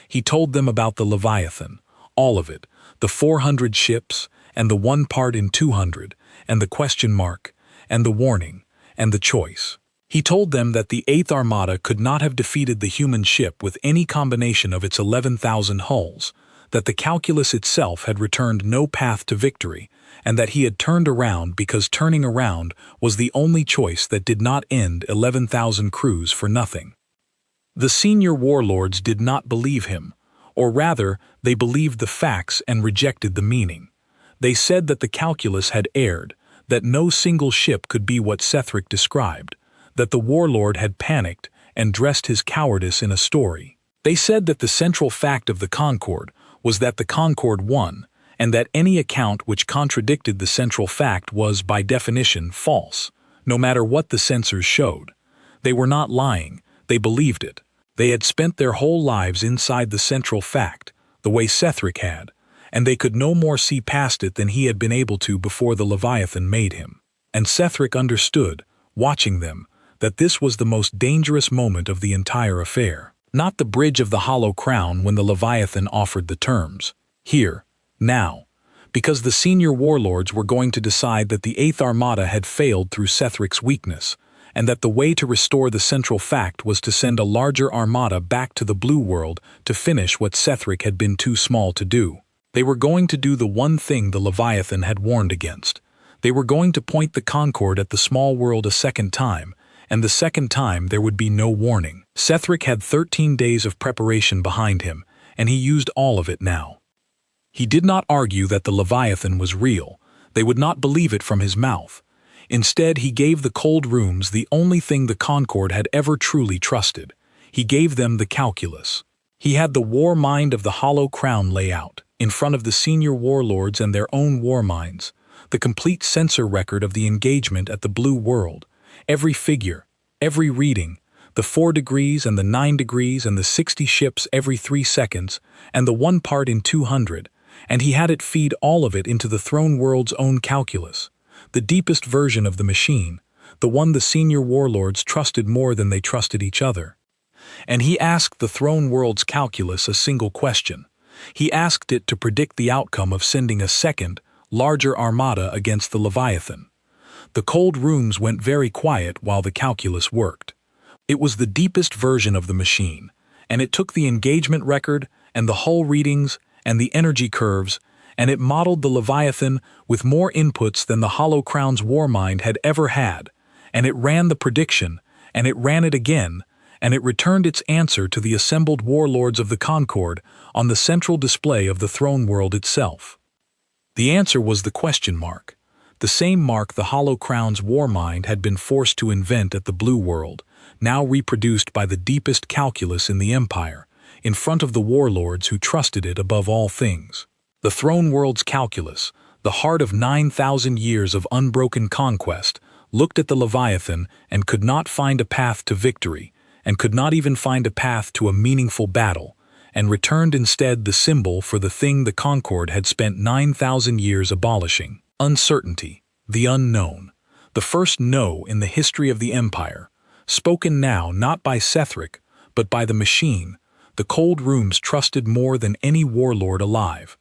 S1: He told them about the Leviathan, all of it, the 400 ships, and the 1 part in 200, and the question mark, and the warning, and the choice. He told them that the 8th Armada could not have defeated the human ship with any combination of its 11,000 hulls, that the calculus itself had returned no path to victory, and that he had turned around because turning around was the only choice that did not end 11,000 crews for nothing. The senior warlords did not believe him, or rather, they believed the facts and rejected the meaning. They said that the calculus had erred, that no single ship could be what Sethric described, that the warlord had panicked and dressed his cowardice in a story. They said that the central fact of the Concord was that the Concord won, and that any account which contradicted the central fact was, by definition, false, no matter what the censors showed. They were not lying, they believed it. They had spent their whole lives inside the central fact, the way Sethric had, and they could no more see past it than he had been able to before the Leviathan made him. And Sethric understood, watching them, that this was the most dangerous moment of the entire affair. Not the bridge of the Hollow Crown when the Leviathan offered the terms. Here, now. Because the senior warlords were going to decide that the 8th Armada had failed through Sethric's weakness, and that the way to restore the central fact was to send a larger armada back to the Blue World to finish what Sethric had been too small to do. They were going to do the one thing the Leviathan had warned against. They were going to point the Concord at the small world a second time, and the second time there would be no warning. Sethric had 13 days of preparation behind him, and he used all of it now. He did not argue that the Leviathan was real. They would not believe it from his mouth. Instead, he gave the cold rooms the only thing the Concord had ever truly trusted. He gave them the calculus. He had the war mind of the Hollow Crown lay out, in front of the senior warlords and their own war minds, the complete censor record of the engagement at the Blue World, every figure, every reading, the 4 degrees and the 9 degrees and the 60 ships every 3 seconds, and the 1 part in 200, and he had it feed all of it into the throne world's own calculus, the deepest version of the machine, the one the senior warlords trusted more than they trusted each other. And he asked the throne world's calculus a single question. He asked it to predict the outcome of sending a second, larger armada against the Leviathan. The cold rooms went very quiet while the calculus worked. It was the deepest version of the machine, and it took the engagement record and the hull readings and the energy curves, and it modeled the Leviathan with more inputs than the Hollow Crown's war mind had ever had, and it ran the prediction, and it ran it again, and it returned its answer to the assembled warlords of the Concord on the central display of the throne world itself. The answer was the question mark, the same mark the Hollow Crown's war mind had been forced to invent at the Blue World, now reproduced by the deepest calculus in the Empire, in front of the warlords who trusted it above all things. The throne world's calculus, the heart of 9,000 years of unbroken conquest, looked at the Leviathan and could not find a path to victory, and could not even find a path to a meaningful battle, and returned instead the symbol for the thing the Concord had spent 9,000 years abolishing: uncertainty, the unknown, the first no in the history of the Empire, spoken now not by Sethric, but by the machine, the cold rooms trusted more than any warlord alive.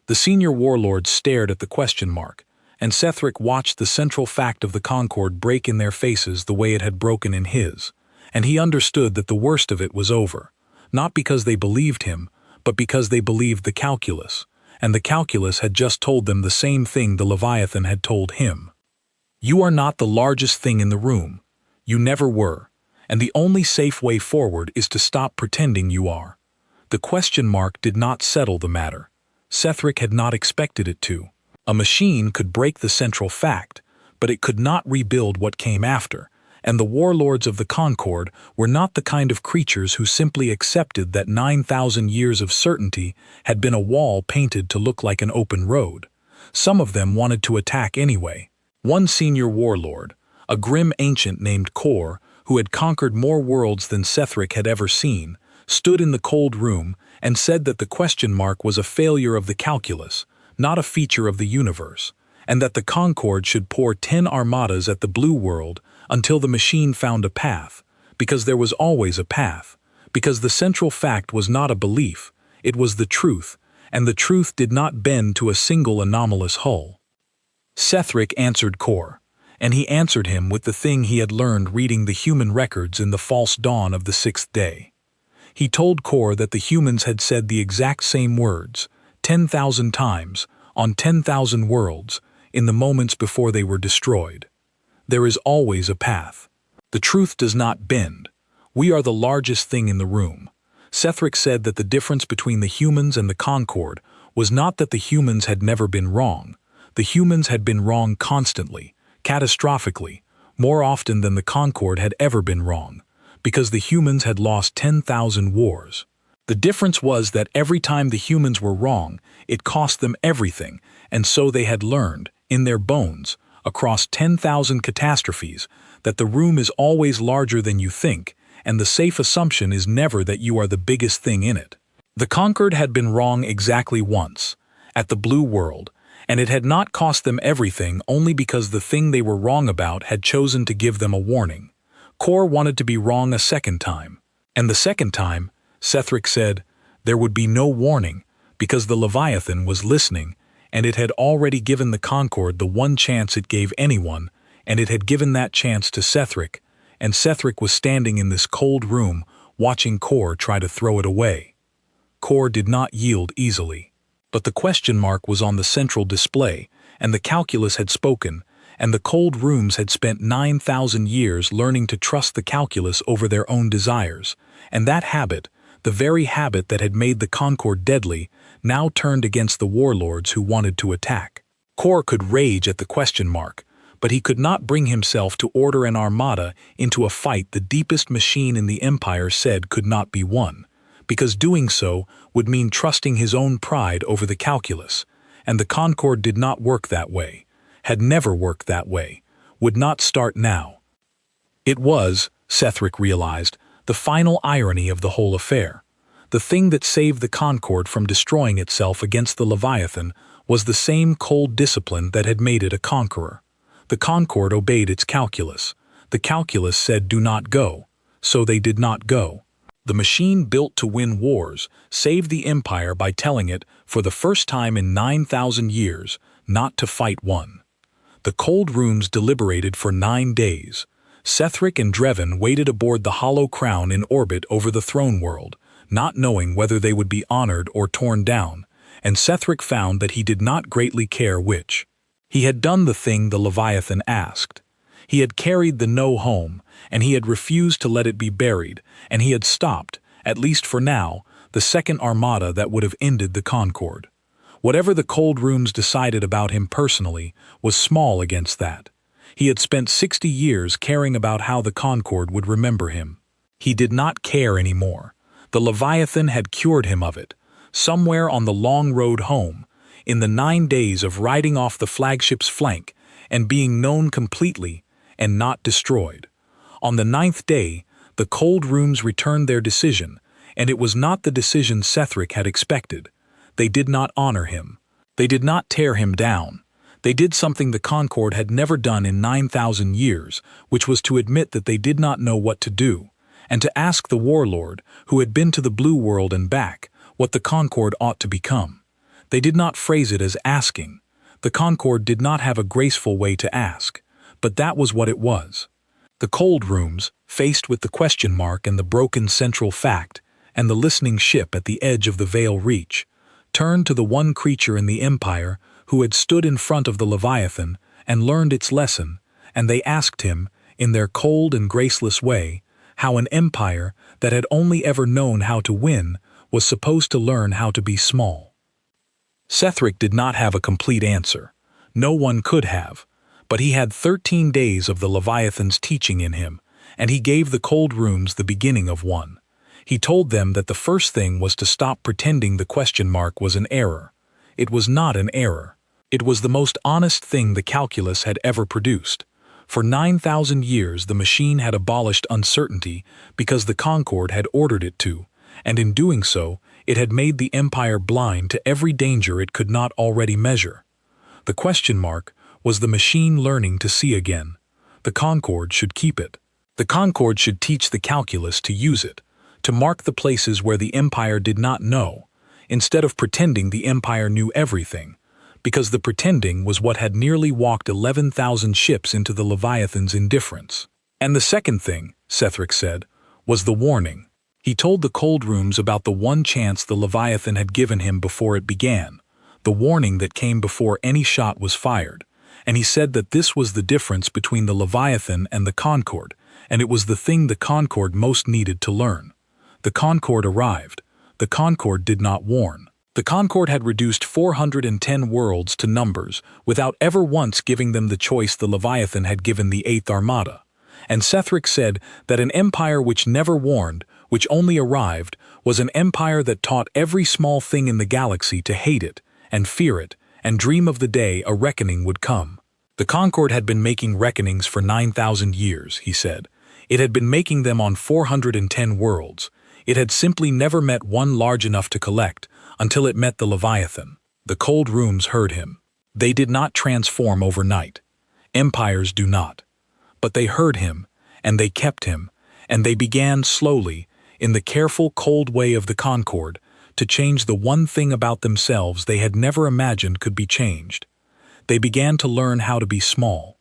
S1: The senior warlords stared at the question mark, and Sethric watched the central fact of the Concord break in their faces the way it had broken in his, and he understood that the worst of it was over, not because they believed him, but because they believed the calculus, and the calculus had just told them the same thing the Leviathan had told him. You are not the largest thing in the room. You never were, and the only safe way forward is to stop pretending you are. The question mark did not settle the matter. Sethric had not expected it to. A machine could break the central fact, but it could not rebuild what came after, and the warlords of the Concord were not the kind of creatures who simply accepted that 9,000 years of certainty had been a wall painted to look like an open road. Some of them wanted to attack anyway. One senior warlord, a grim ancient named Kor, who had conquered more worlds than Sethric had ever seen, stood in the cold room and said that the question mark was a failure of the calculus, not a feature of the universe, and that the Concord should pour 10 armadas at the Blue World until the machine found a path, because there was always a path, because the central fact was not a belief, it was the truth, and the truth did not bend to a single anomalous hull. Sethric answered Kor, and he answered him with the thing he had learned reading the human records in the false dawn of the 6th day. He told Core that the humans had said the exact same words, 10,000 times, on 10,000 worlds, in the moments before they were destroyed. There is always a path. The truth does not bend. We are the largest thing in the room. Sethric said that the difference between the humans and the Concord was not that the humans had never been wrong. The humans had been wrong constantly, catastrophically, more often than the Concord had ever been wrong, because the humans had lost 10,000 wars. The difference was that every time the humans were wrong, it cost them everything, and so they had learned, in their bones, across 10,000 catastrophes, that the room is always larger than you think, and the safe assumption is never that you are the biggest thing in it. The Conquered had been wrong exactly once, at the Blue World, and it had not cost them everything only because the thing they were wrong about had chosen to give them a warning. Core wanted to be wrong a second time. And the second time, Sethric said, there would be no warning, because the Leviathan was listening, and it had already given the Concord the one chance it gave anyone, and it had given that chance to Sethric, and Sethric was standing in this cold room watching Core try to throw it away. Core did not yield easily. But the question mark was on the central display, and the calculus had spoken, and the cold rooms had spent 9,000 years learning to trust the calculus over their own desires, and that habit, the very habit that had made the Concord deadly, now turned against the warlords who wanted to attack. Core could rage at the question mark, but he could not bring himself to order an armada into a fight the deepest machine in the Empire said could not be won, because doing so would mean trusting his own pride over the calculus, and the Concord did not work that way, had never worked that way, would not start now. It was, Sethric realized, the final irony of the whole affair. The thing that saved the Concord from destroying itself against the Leviathan was the same cold discipline that had made it a conqueror. The Concord obeyed its calculus. The calculus said do not go, so they did not go. The machine built to win wars saved the Empire by telling it, for the first time in 9,000 years, not to fight one. The cold rooms deliberated for 9 days. Sethric and Drevin waited aboard the hollow crown in orbit over the throne world, not knowing whether they would be honored or torn down, and Sethric found that he did not greatly care which. He had done the thing the Leviathan asked. He had carried the no home, and he had refused to let it be buried, and he had stopped, at least for now, the second armada that would have ended the Concord. Whatever the cold rooms decided about him personally was small against that. He had spent 60 years caring about how the Concord would remember him. He did not care anymore. The Leviathan had cured him of it. Somewhere on the long road home, in the 9 days of riding off the flagship's flank and being known completely and not destroyed. On the 9th day, the cold rooms returned their decision, and it was not the decision Sethric had expected. They did not honor him. They did not tear him down. They did something the Concord had never done in 9,000 years, which was to admit that they did not know what to do, and to ask the warlord, who had been to the Blue World and back, what the Concord ought to become. They did not phrase it as asking. The Concord did not have a graceful way to ask, but that was what it was. The cold rooms, faced with the question mark and the broken central fact, and the listening ship at the edge of the Veil Reach, turned to the one creature in the Empire who had stood in front of the Leviathan and learned its lesson, and they asked him, in their cold and graceless way, how an empire that had only ever known how to win was supposed to learn how to be small. Sethric did not have a complete answer. No one could have. But he had 13 days of the Leviathan's teaching in him, and he gave the cold rooms the beginning of one. He told them that the first thing was to stop pretending the question mark was an error. It was not an error. It was the most honest thing the calculus had ever produced. For 9,000 years the machine had abolished uncertainty because the Concord had ordered it to, and in doing so, it had made the Empire blind to every danger it could not already measure. The question mark was the machine learning to see again. The Concord should keep it. The Concord should teach the calculus to use it, to mark the places where the Empire did not know, instead of pretending the Empire knew everything, because the pretending was what had nearly walked 11,000 ships into the Leviathan's indifference. And the second thing, Sethric said, was the warning. He told the cold rooms about the one chance the Leviathan had given him before it began, the warning that came before any shot was fired, and he said that this was the difference between the Leviathan and the Concorde, and it was the thing the Concorde most needed to learn. The Concorde arrived. The Concorde did not warn. The Concorde had reduced 410 worlds to numbers without ever once giving them the choice the Leviathan had given the 8th Armada. And Sethric said that an empire which never warned, which only arrived, was an empire that taught every small thing in the galaxy to hate it, and fear it, and dream of the day a reckoning would come. The Concorde had been making reckonings for 9,000 years, he said. It had been making them on 410 worlds. It had simply never met one large enough to collect, until it met the Leviathan. The cold rooms heard him. They did not transform overnight. Empires do not. But they heard him, and they kept him, and they began slowly, in the careful, cold way of the Concorde, to change the one thing about themselves they had never imagined could be changed. They began to learn how to be small.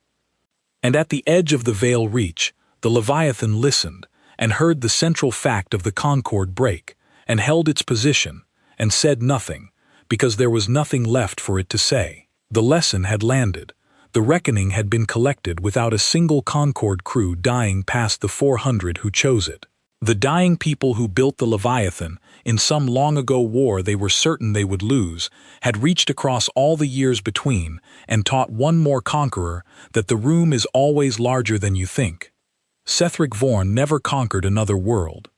S1: And at the edge of the Veil Reach, the Leviathan listened, and heard the central fact of the Concorde break, and held its position, and said nothing, because there was nothing left for it to say. The lesson had landed. The reckoning had been collected without a single Concorde crew dying past the 400 who chose it. The dying people who built the Leviathan, in some long-ago war they were certain they would lose, had reached across all the years between and taught one more conqueror that the room is always larger than you think. Sethric Vorn never conquered another world.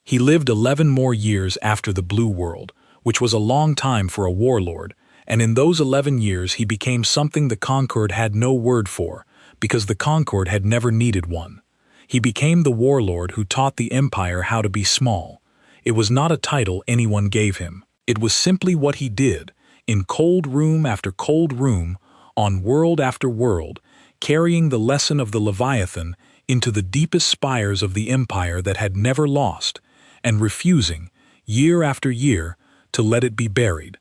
S1: He lived 11 more years after the Blue World, which was a long time for a warlord, and in those 11 years he became something the Concorde had no word for, because the Concorde had never needed one. He became the warlord who taught the Empire how to be small. It was not a title anyone gave him. It was simply what he did, in cold room after cold room, on world after world, carrying the lesson of the Leviathan into the deepest spires of the Empire that had never lost, and refusing, year after year, to let it be buried.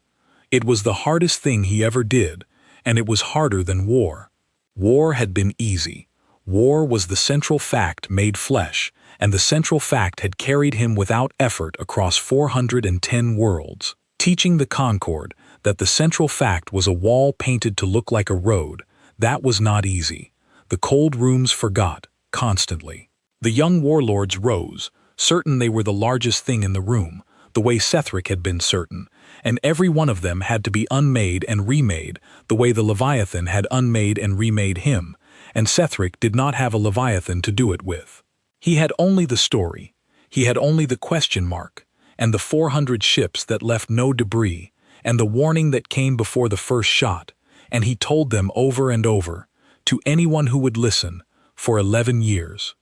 S1: It was the hardest thing he ever did, and it was harder than war. War had been easy. War was the central fact made flesh, and the central fact had carried him without effort across 410 worlds, teaching the Concorde that the central fact was a wall painted to look like a road. That was not easy. The cold rooms forgot, constantly. The young warlords rose, certain they were the largest thing in the room, the way Sethric had been certain, and every one of them had to be unmade and remade, the way the Leviathan had unmade and remade him, and Sethric did not have a Leviathan to do it with. He had only the story, he had only the question mark, and the 400 ships that left no debris, and the warning that came before the first shot, and he told them over and over, to anyone who would listen, for 11 years.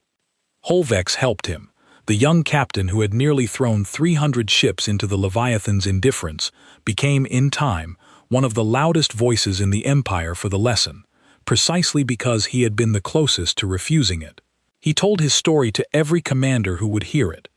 S1: Holvex helped him. The young captain who had nearly thrown 300 ships into the Leviathan's indifference became, in time, one of the loudest voices in the Empire for the lesson, precisely because he had been the closest to refusing it. He told his story to every commander who would hear it,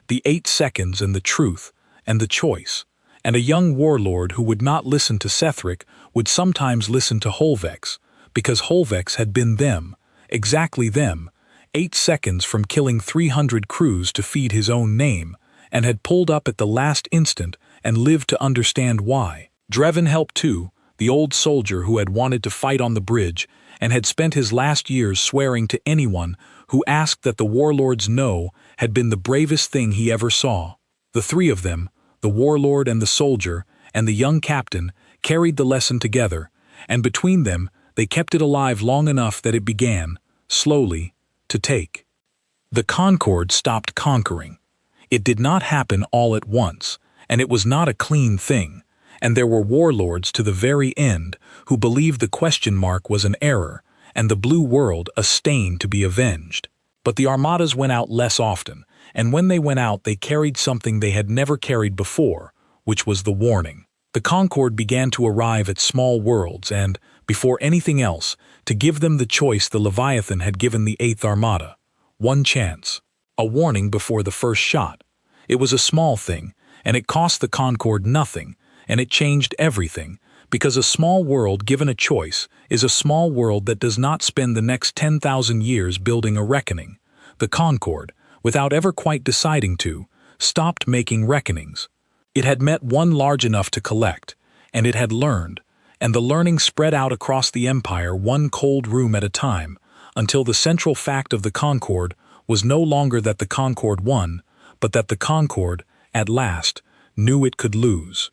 S1: the 8 seconds and the truth, and the choice, and a young warlord who would not listen to Sethric would sometimes listen to Holvex, because Holvex had been them, exactly them, 8 seconds from killing 300 crews to feed his own name, and had pulled up at the last instant and lived to understand why. Drevin helped too, the old soldier who had wanted to fight on the bridge and had spent his last years swearing to anyone who asked that the warlord's no had been the bravest thing he ever saw. The three of them, the warlord and the soldier and the young captain, carried the lesson together, and between them they kept it alive long enough that it began, slowly, to take. The Concorde stopped conquering. It did not happen all at once, and it was not a clean thing, and there were warlords to the very end who believed the question mark was an error, and the Blue World a stain to be avenged. But the armadas went out less often, and when they went out they carried something they had never carried before, which was the warning. The Concorde began to arrive at small worlds and, before anything else, to give them the choice the Leviathan had given the 8th Armada. One chance. A warning before the first shot. It was a small thing, and it cost the Concorde nothing, and it changed everything, because a small world given a choice is a small world that does not spend the next 10,000 years building a reckoning. The Concorde, without ever quite deciding to, stopped making reckonings. It had met one large enough to collect, and it had learned, and the learning spread out across the empire one cold room at a time, until the central fact of the Concord was no longer that the Concord won, but that the Concord, at last, knew it could lose.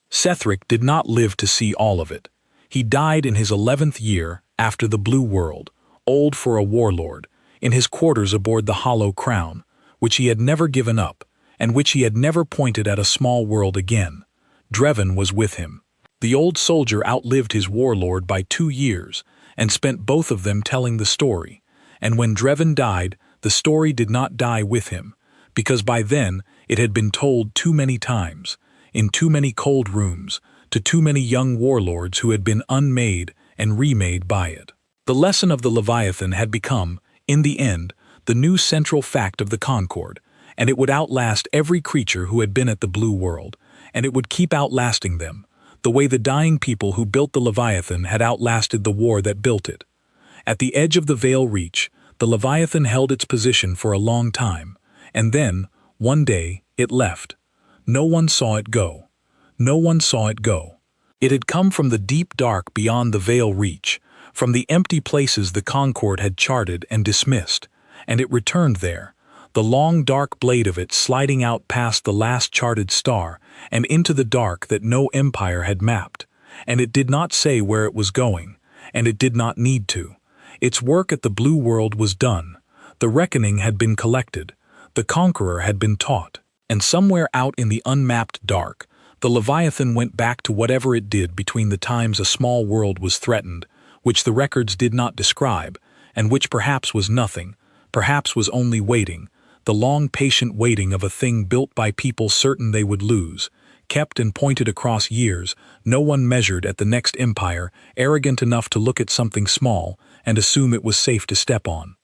S1: Sethric did not live to see all of it. He died in his 11th year after the Blue World, old for a warlord, in his quarters aboard the Hollow Crown, which he had never given up, and which he had never pointed at a small world again. Drevin was with him. The old soldier outlived his warlord by 2 years, and spent both of them telling the story, and when Drevin died, the story did not die with him, because by then it had been told too many times, in too many cold rooms, to too many young warlords who had been unmade and remade by it. The lesson of the Leviathan had become, in the end, the new central fact of the Concord, and it would outlast every creature who had been at the Blue World, and it would keep outlasting them, the way the dying people who built the Leviathan had outlasted the war that built it. At the edge of the Veil Reach, the Leviathan held its position for a long time, and then, one day, it left. No one saw it go. No one saw it go. It had come from the deep dark beyond the Veil Reach, from the empty places the Concord had charted and dismissed, and it returned there, the long dark blade of it sliding out past the last charted star and into the dark that no empire had mapped, and it did not say where it was going, and it did not need to. Its work at the Blue World was done. The reckoning had been collected. The conqueror had been taught. And somewhere out in the unmapped dark, the Leviathan went back to whatever it did between the times a small world was threatened, which the records did not describe, and which perhaps was nothing, perhaps was only waiting, the long patient waiting of a thing built by people certain they would lose, kept and pointed across years, no one measured at the next empire, arrogant enough to look at something small and assume it was safe to step on.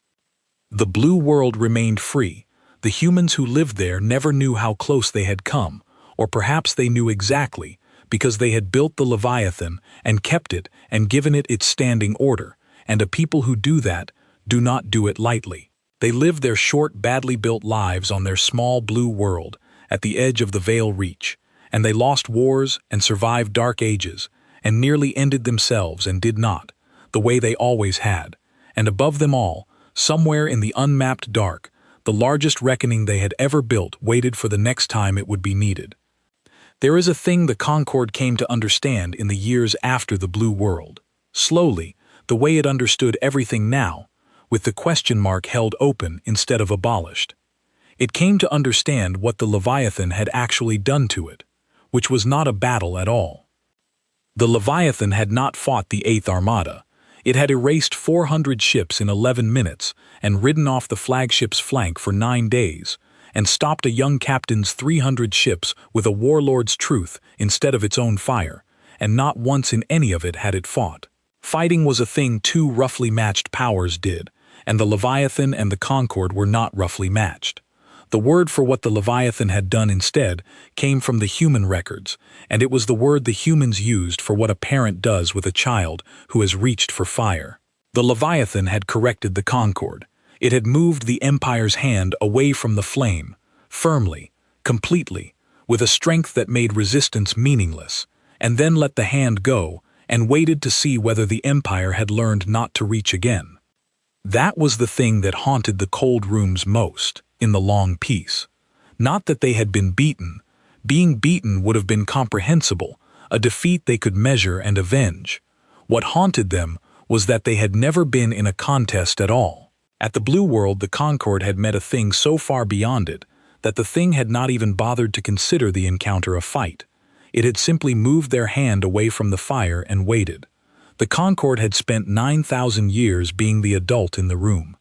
S1: The Blue World remained free. The humans who lived there never knew how close they had come, or perhaps they knew exactly, because they had built the Leviathan and kept it and given it its standing order, and a people who do that do not do it lightly. They lived their short, badly built lives on their small blue world, at the edge of the Veil Reach, and they lost wars and survived dark ages, and nearly ended themselves and did not, the way they always had, and above them all, somewhere in the unmapped dark, the largest reckoning they had ever built waited for the next time it would be needed. There is a thing the Concord came to understand in the years after the Blue World. Slowly, the way it understood everything now, with the question mark held open instead of abolished. It came to understand what the Leviathan had actually done to it, which was not a battle at all. The Leviathan had not fought the 8th Armada. It had erased 400 ships in 11 minutes and ridden off the flagship's flank for 9 days, and stopped a young captain's 300 ships with a warlord's truth instead of its own fire, and not once in any of it had it fought. Fighting was a thing two roughly matched powers did, and the Leviathan and the Concord were not roughly matched. The word for what the Leviathan had done instead came from the human records, and it was the word the humans used for what a parent does with a child who has reached for fire. The Leviathan had corrected the Concord. It had moved the Empire's hand away from the flame, firmly, completely, with a strength that made resistance meaningless, and then let the hand go and waited to see whether the Empire had learned not to reach again. That was the thing that haunted the cold rooms most, in the long peace. Not that they had been beaten. Being beaten would have been comprehensible, a defeat they could measure and avenge. What haunted them was that they had never been in a contest at all. At the Blue World, the Concord had met a thing so far beyond it that the thing had not even bothered to consider the encounter a fight. It had simply moved their hand away from the fire and waited. The Concord had spent 9,000 years being the adult in the room.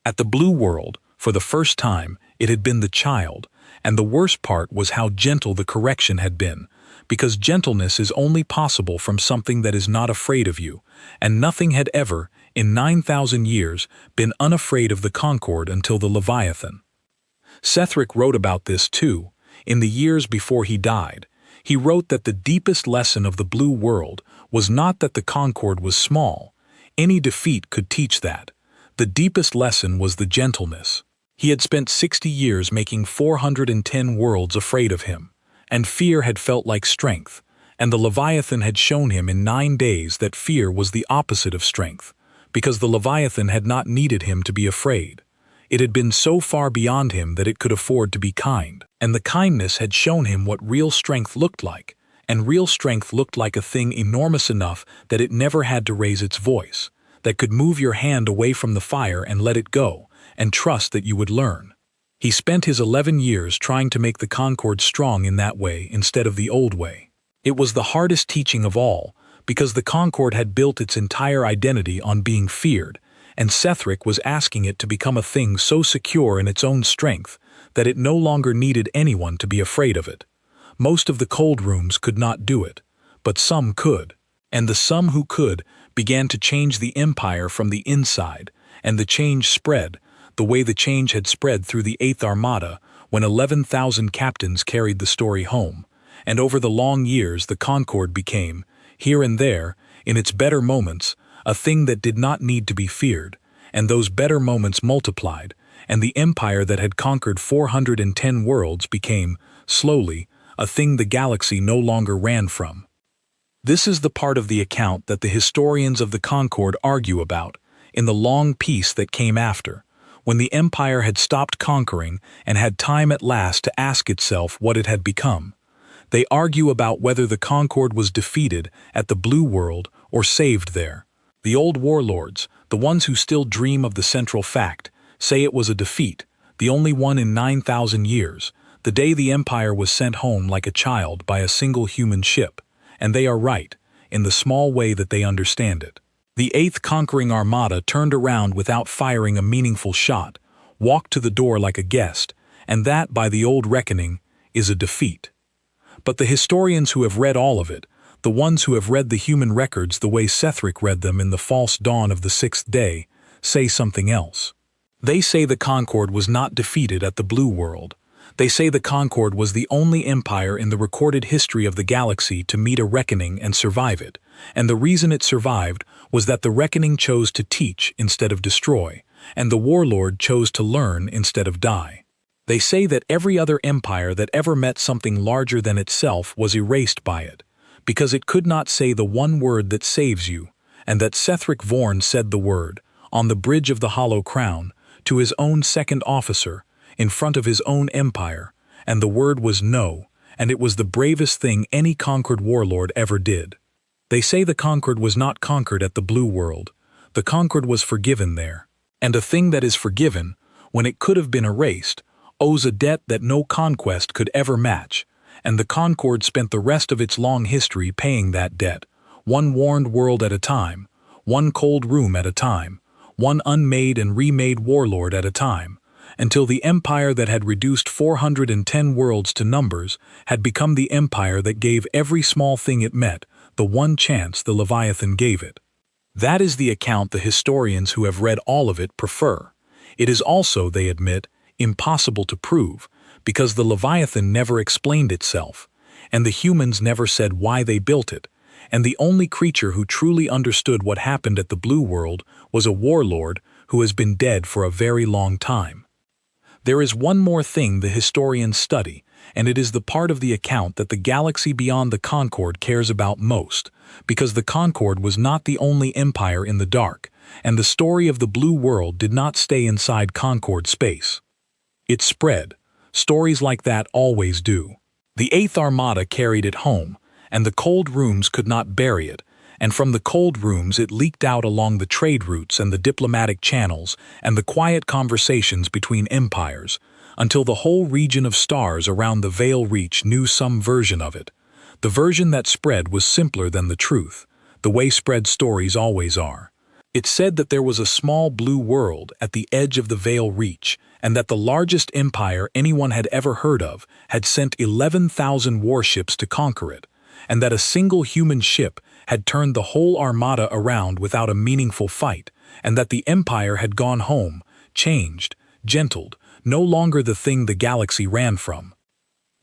S1: At the Blue World, for the first time, it had been the child, and the worst part was how gentle the correction had been, because gentleness is only possible from something that is not afraid of you, and nothing had ever, in 9,000 years, been unafraid of the Concord until the Leviathan. Sethric wrote about this too, in the years before he died. He wrote that the deepest lesson of the Blue World was not that the Concord was small. Any defeat could teach that. The deepest lesson was the gentleness. He had spent 60 years making 410 worlds afraid of him, and fear had felt like strength, and the Leviathan had shown him in 9 days that fear was the opposite of strength, because the Leviathan had not needed him to be afraid. It had been so far beyond him that it could afford to be kind, and the kindness had shown him what real strength looked like, and real strength looked like a thing enormous enough that it never had to raise its voice, that could move your hand away from the fire and let it go, and trust that you would learn. He spent his 11 years trying to make the Concord strong in that way instead of the old way. It was the hardest teaching of all, because the Concord had built its entire identity on being feared, and Sethric was asking it to become a thing so secure in its own strength that it no longer needed anyone to be afraid of it. Most of the cold rooms could not do it, but some could, and the some who could began to change the Empire from the inside, and the change spread, the way the change had spread through the 8th Armada when 11,000 captains carried the story home, and over the long years the Concord became, here and there, in its better moments, a thing that did not need to be feared, and those better moments multiplied, and the empire that had conquered 410 worlds became, slowly, a thing the galaxy no longer ran from. This is the part of the account that the historians of the Concord argue about, in the long peace that came after, when the empire had stopped conquering and had time at last to ask itself what it had become. They argue about whether the Concord was defeated at the Blue World or saved there. The old warlords, the ones who still dream of the central fact, say it was a defeat, the only one in 9,000 years, the day the Empire was sent home like a child by a single human ship, and they are right, in the small way that they understand it. The 8th conquering Armada turned around without firing a meaningful shot, walked to the door like a guest, and that, by the old reckoning, is a defeat. But the historians who have read all of it, the ones who have read the human records the way Sethric read them in the false dawn of the 6th day, say something else. They say the Concord was not defeated at the Blue World. They say the Concord was the only empire in the recorded history of the galaxy to meet a reckoning and survive it, and the reason it survived was that the reckoning chose to teach instead of destroy, and the warlord chose to learn instead of die. They say that every other empire that ever met something larger than itself was erased by it, because it could not say the one word that saves you, and that Sethric Vorn said the word, on the bridge of the Hollow Crown, to his own second officer, in front of his own empire, and the word was no, and it was the bravest thing any conquered warlord ever did. They say the Concord was not conquered at the Blue World. The Concord was forgiven there, and a thing that is forgiven, when it could have been erased, owes a debt that no conquest could ever match, and the Concord spent the rest of its long history paying that debt, one warned world at a time, one cold room at a time, one unmade and remade warlord at a time, until the empire that had reduced 410 worlds to numbers had become the empire that gave every small thing it met the one chance the Leviathan gave it. That is the account the historians who have read all of it prefer. It is also, they admit, impossible to prove, because the Leviathan never explained itself, and the humans never said why they built it, and the only creature who truly understood what happened at the Blue World was a warlord who has been dead for a very long time. There is one more thing the historians study, and it is the part of the account that the galaxy beyond the Concord cares about most, because the Concord was not the only empire in the dark, and the story of the Blue World did not stay inside Concord space. It spread. Stories like that always do. The 8th Armada carried it home, and the cold rooms could not bury it, and from the cold rooms it leaked out along the trade routes and the diplomatic channels and the quiet conversations between empires, until the whole region of stars around the Veil Reach knew some version of it. The version that spread was simpler than the truth, the way spread stories always are. It said that there was a small blue world at the edge of the Veil Reach, and that the largest empire anyone had ever heard of had sent 11,000 warships to conquer it, and that a single human ship had turned the whole armada around without a meaningful fight, and that the empire had gone home, changed, gentled, no longer the thing the galaxy ran from.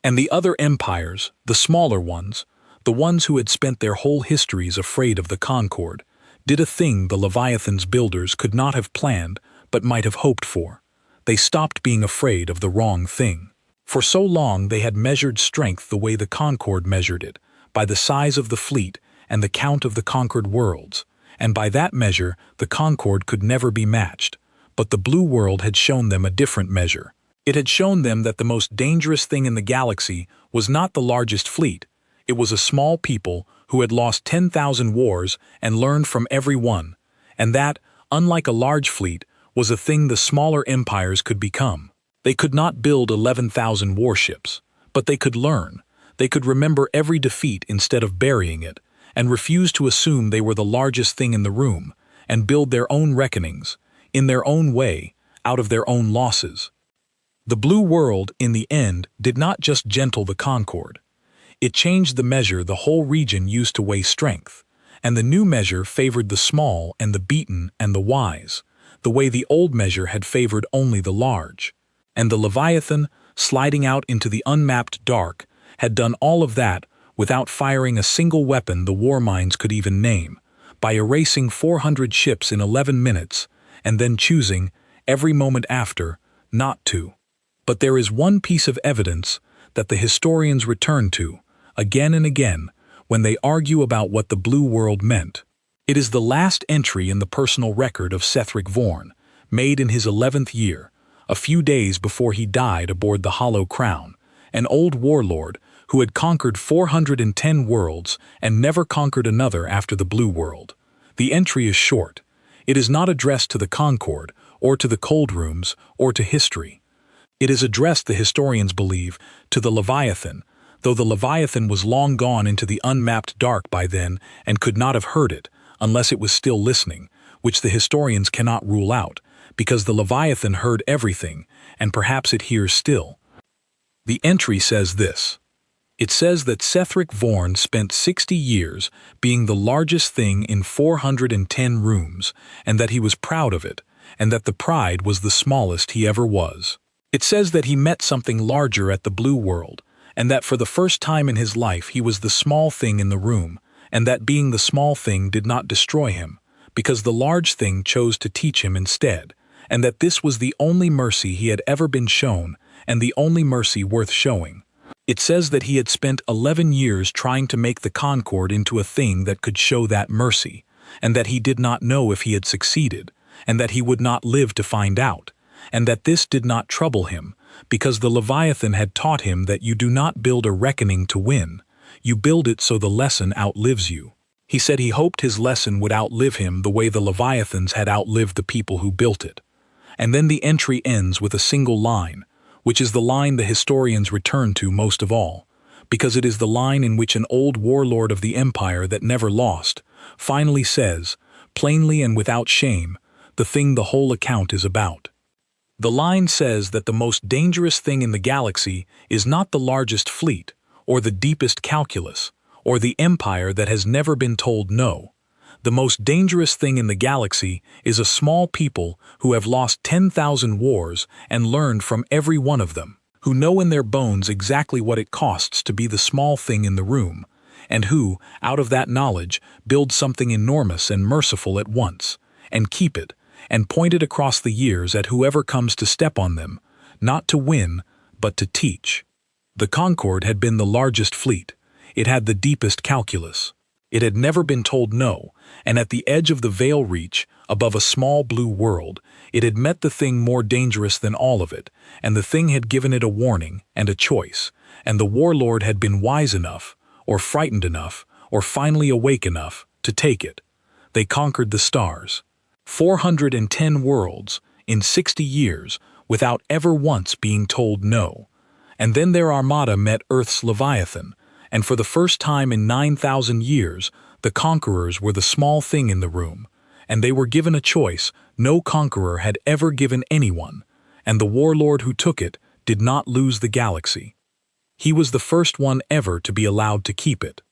S1: And the other empires, the smaller ones, the ones who had spent their whole histories afraid of the Concord, did a thing the Leviathan's builders could not have planned but might have hoped for. They stopped being afraid of the wrong thing. For so long they had measured strength the way the Concord measured it, by the size of the fleet and the count of the conquered worlds, and by that measure the Concord could never be matched. But the Blue World had shown them a different measure. It had shown them that the most dangerous thing in the galaxy was not the largest fleet. It was a small people who had lost 10,000 wars and learned from every one, and that, unlike a large fleet, was a thing the smaller empires could become. They could not build 11,000 warships, but they could learn. They could remember every defeat instead of burying it, and refuse to assume they were the largest thing in the room, and build their own reckonings, in their own way, out of their own losses. The Blue World, in the end, did not just gentle the Concord. It changed the measure the whole region used to weigh strength, and the new measure favored the small and the beaten and the wise, the way the old measure had favored only the large. And the Leviathan, sliding out into the unmapped dark, had done all of that without firing a single weapon the war minds could even name, by erasing 400 ships in 11 minutes, and then choosing, every moment after, not to. But there is one piece of evidence that the historians return to, again and again, when they argue about what the Blue World meant. It is the last entry in the personal record of Sethric Vorn, made in his 11th year, a few days before he died aboard the Hollow Crown, an old warlord who had conquered 410 worlds and never conquered another after the Blue World. The entry is short. It is not addressed to the Concord, or to the Cold Rooms, or to history. It is addressed, the historians believe, to the Leviathan, though the Leviathan was long gone into the unmapped dark by then and could not have heard it, unless it was still listening, which the historians cannot rule out, because the Leviathan heard everything, and perhaps it hears still. The entry says this. It says that Sethric Vorn spent 60 years being the largest thing in 410 rooms, and that he was proud of it, and that the pride was the smallest he ever was. It says that he met something larger at the Blue World, and that for the first time in his life he was the small thing in the room, and that being the small thing did not destroy him, because the large thing chose to teach him instead, and that this was the only mercy he had ever been shown, and the only mercy worth showing. It says that he had spent 11 years trying to make the Concord into a thing that could show that mercy, and that he did not know if he had succeeded, and that he would not live to find out, and that this did not trouble him, because the Leviathan had taught him that you do not build a reckoning to win, you build it so the lesson outlives you. He said he hoped his lesson would outlive him the way the Leviathans had outlived the people who built it. And then the entry ends with a single line, which is the line the historians return to most of all, because it is the line in which an old warlord of the empire that never lost finally says, plainly and without shame, the thing the whole account is about. The line says that the most dangerous thing in the galaxy is not the largest fleet, or the deepest calculus, or the empire that has never been told no. The most dangerous thing in the galaxy is a small people who have lost 10,000 wars and learned from every one of them, who know in their bones exactly what it costs to be the small thing in the room, and who, out of that knowledge, build something enormous and merciful at once, and keep it, and point it across the years at whoever comes to step on them, not to win, but to teach. The Concord had been the largest fleet. It had the deepest calculus. It had never been told no, and at the edge of the Veil Reach, above a small blue world, it had met the thing more dangerous than all of it, and the thing had given it a warning and a choice, and the warlord had been wise enough, or frightened enough, or finally awake enough, to take it. They conquered the stars. 410 worlds, in 60 years, without ever once being told no. And then their Armada met Earth's Leviathan, and for the first time in 9,000 years, the conquerors were the small thing in the room, and they were given a choice no conqueror had ever given anyone, and the warlord who took it did not lose the galaxy. He was the first one ever to be allowed to keep it.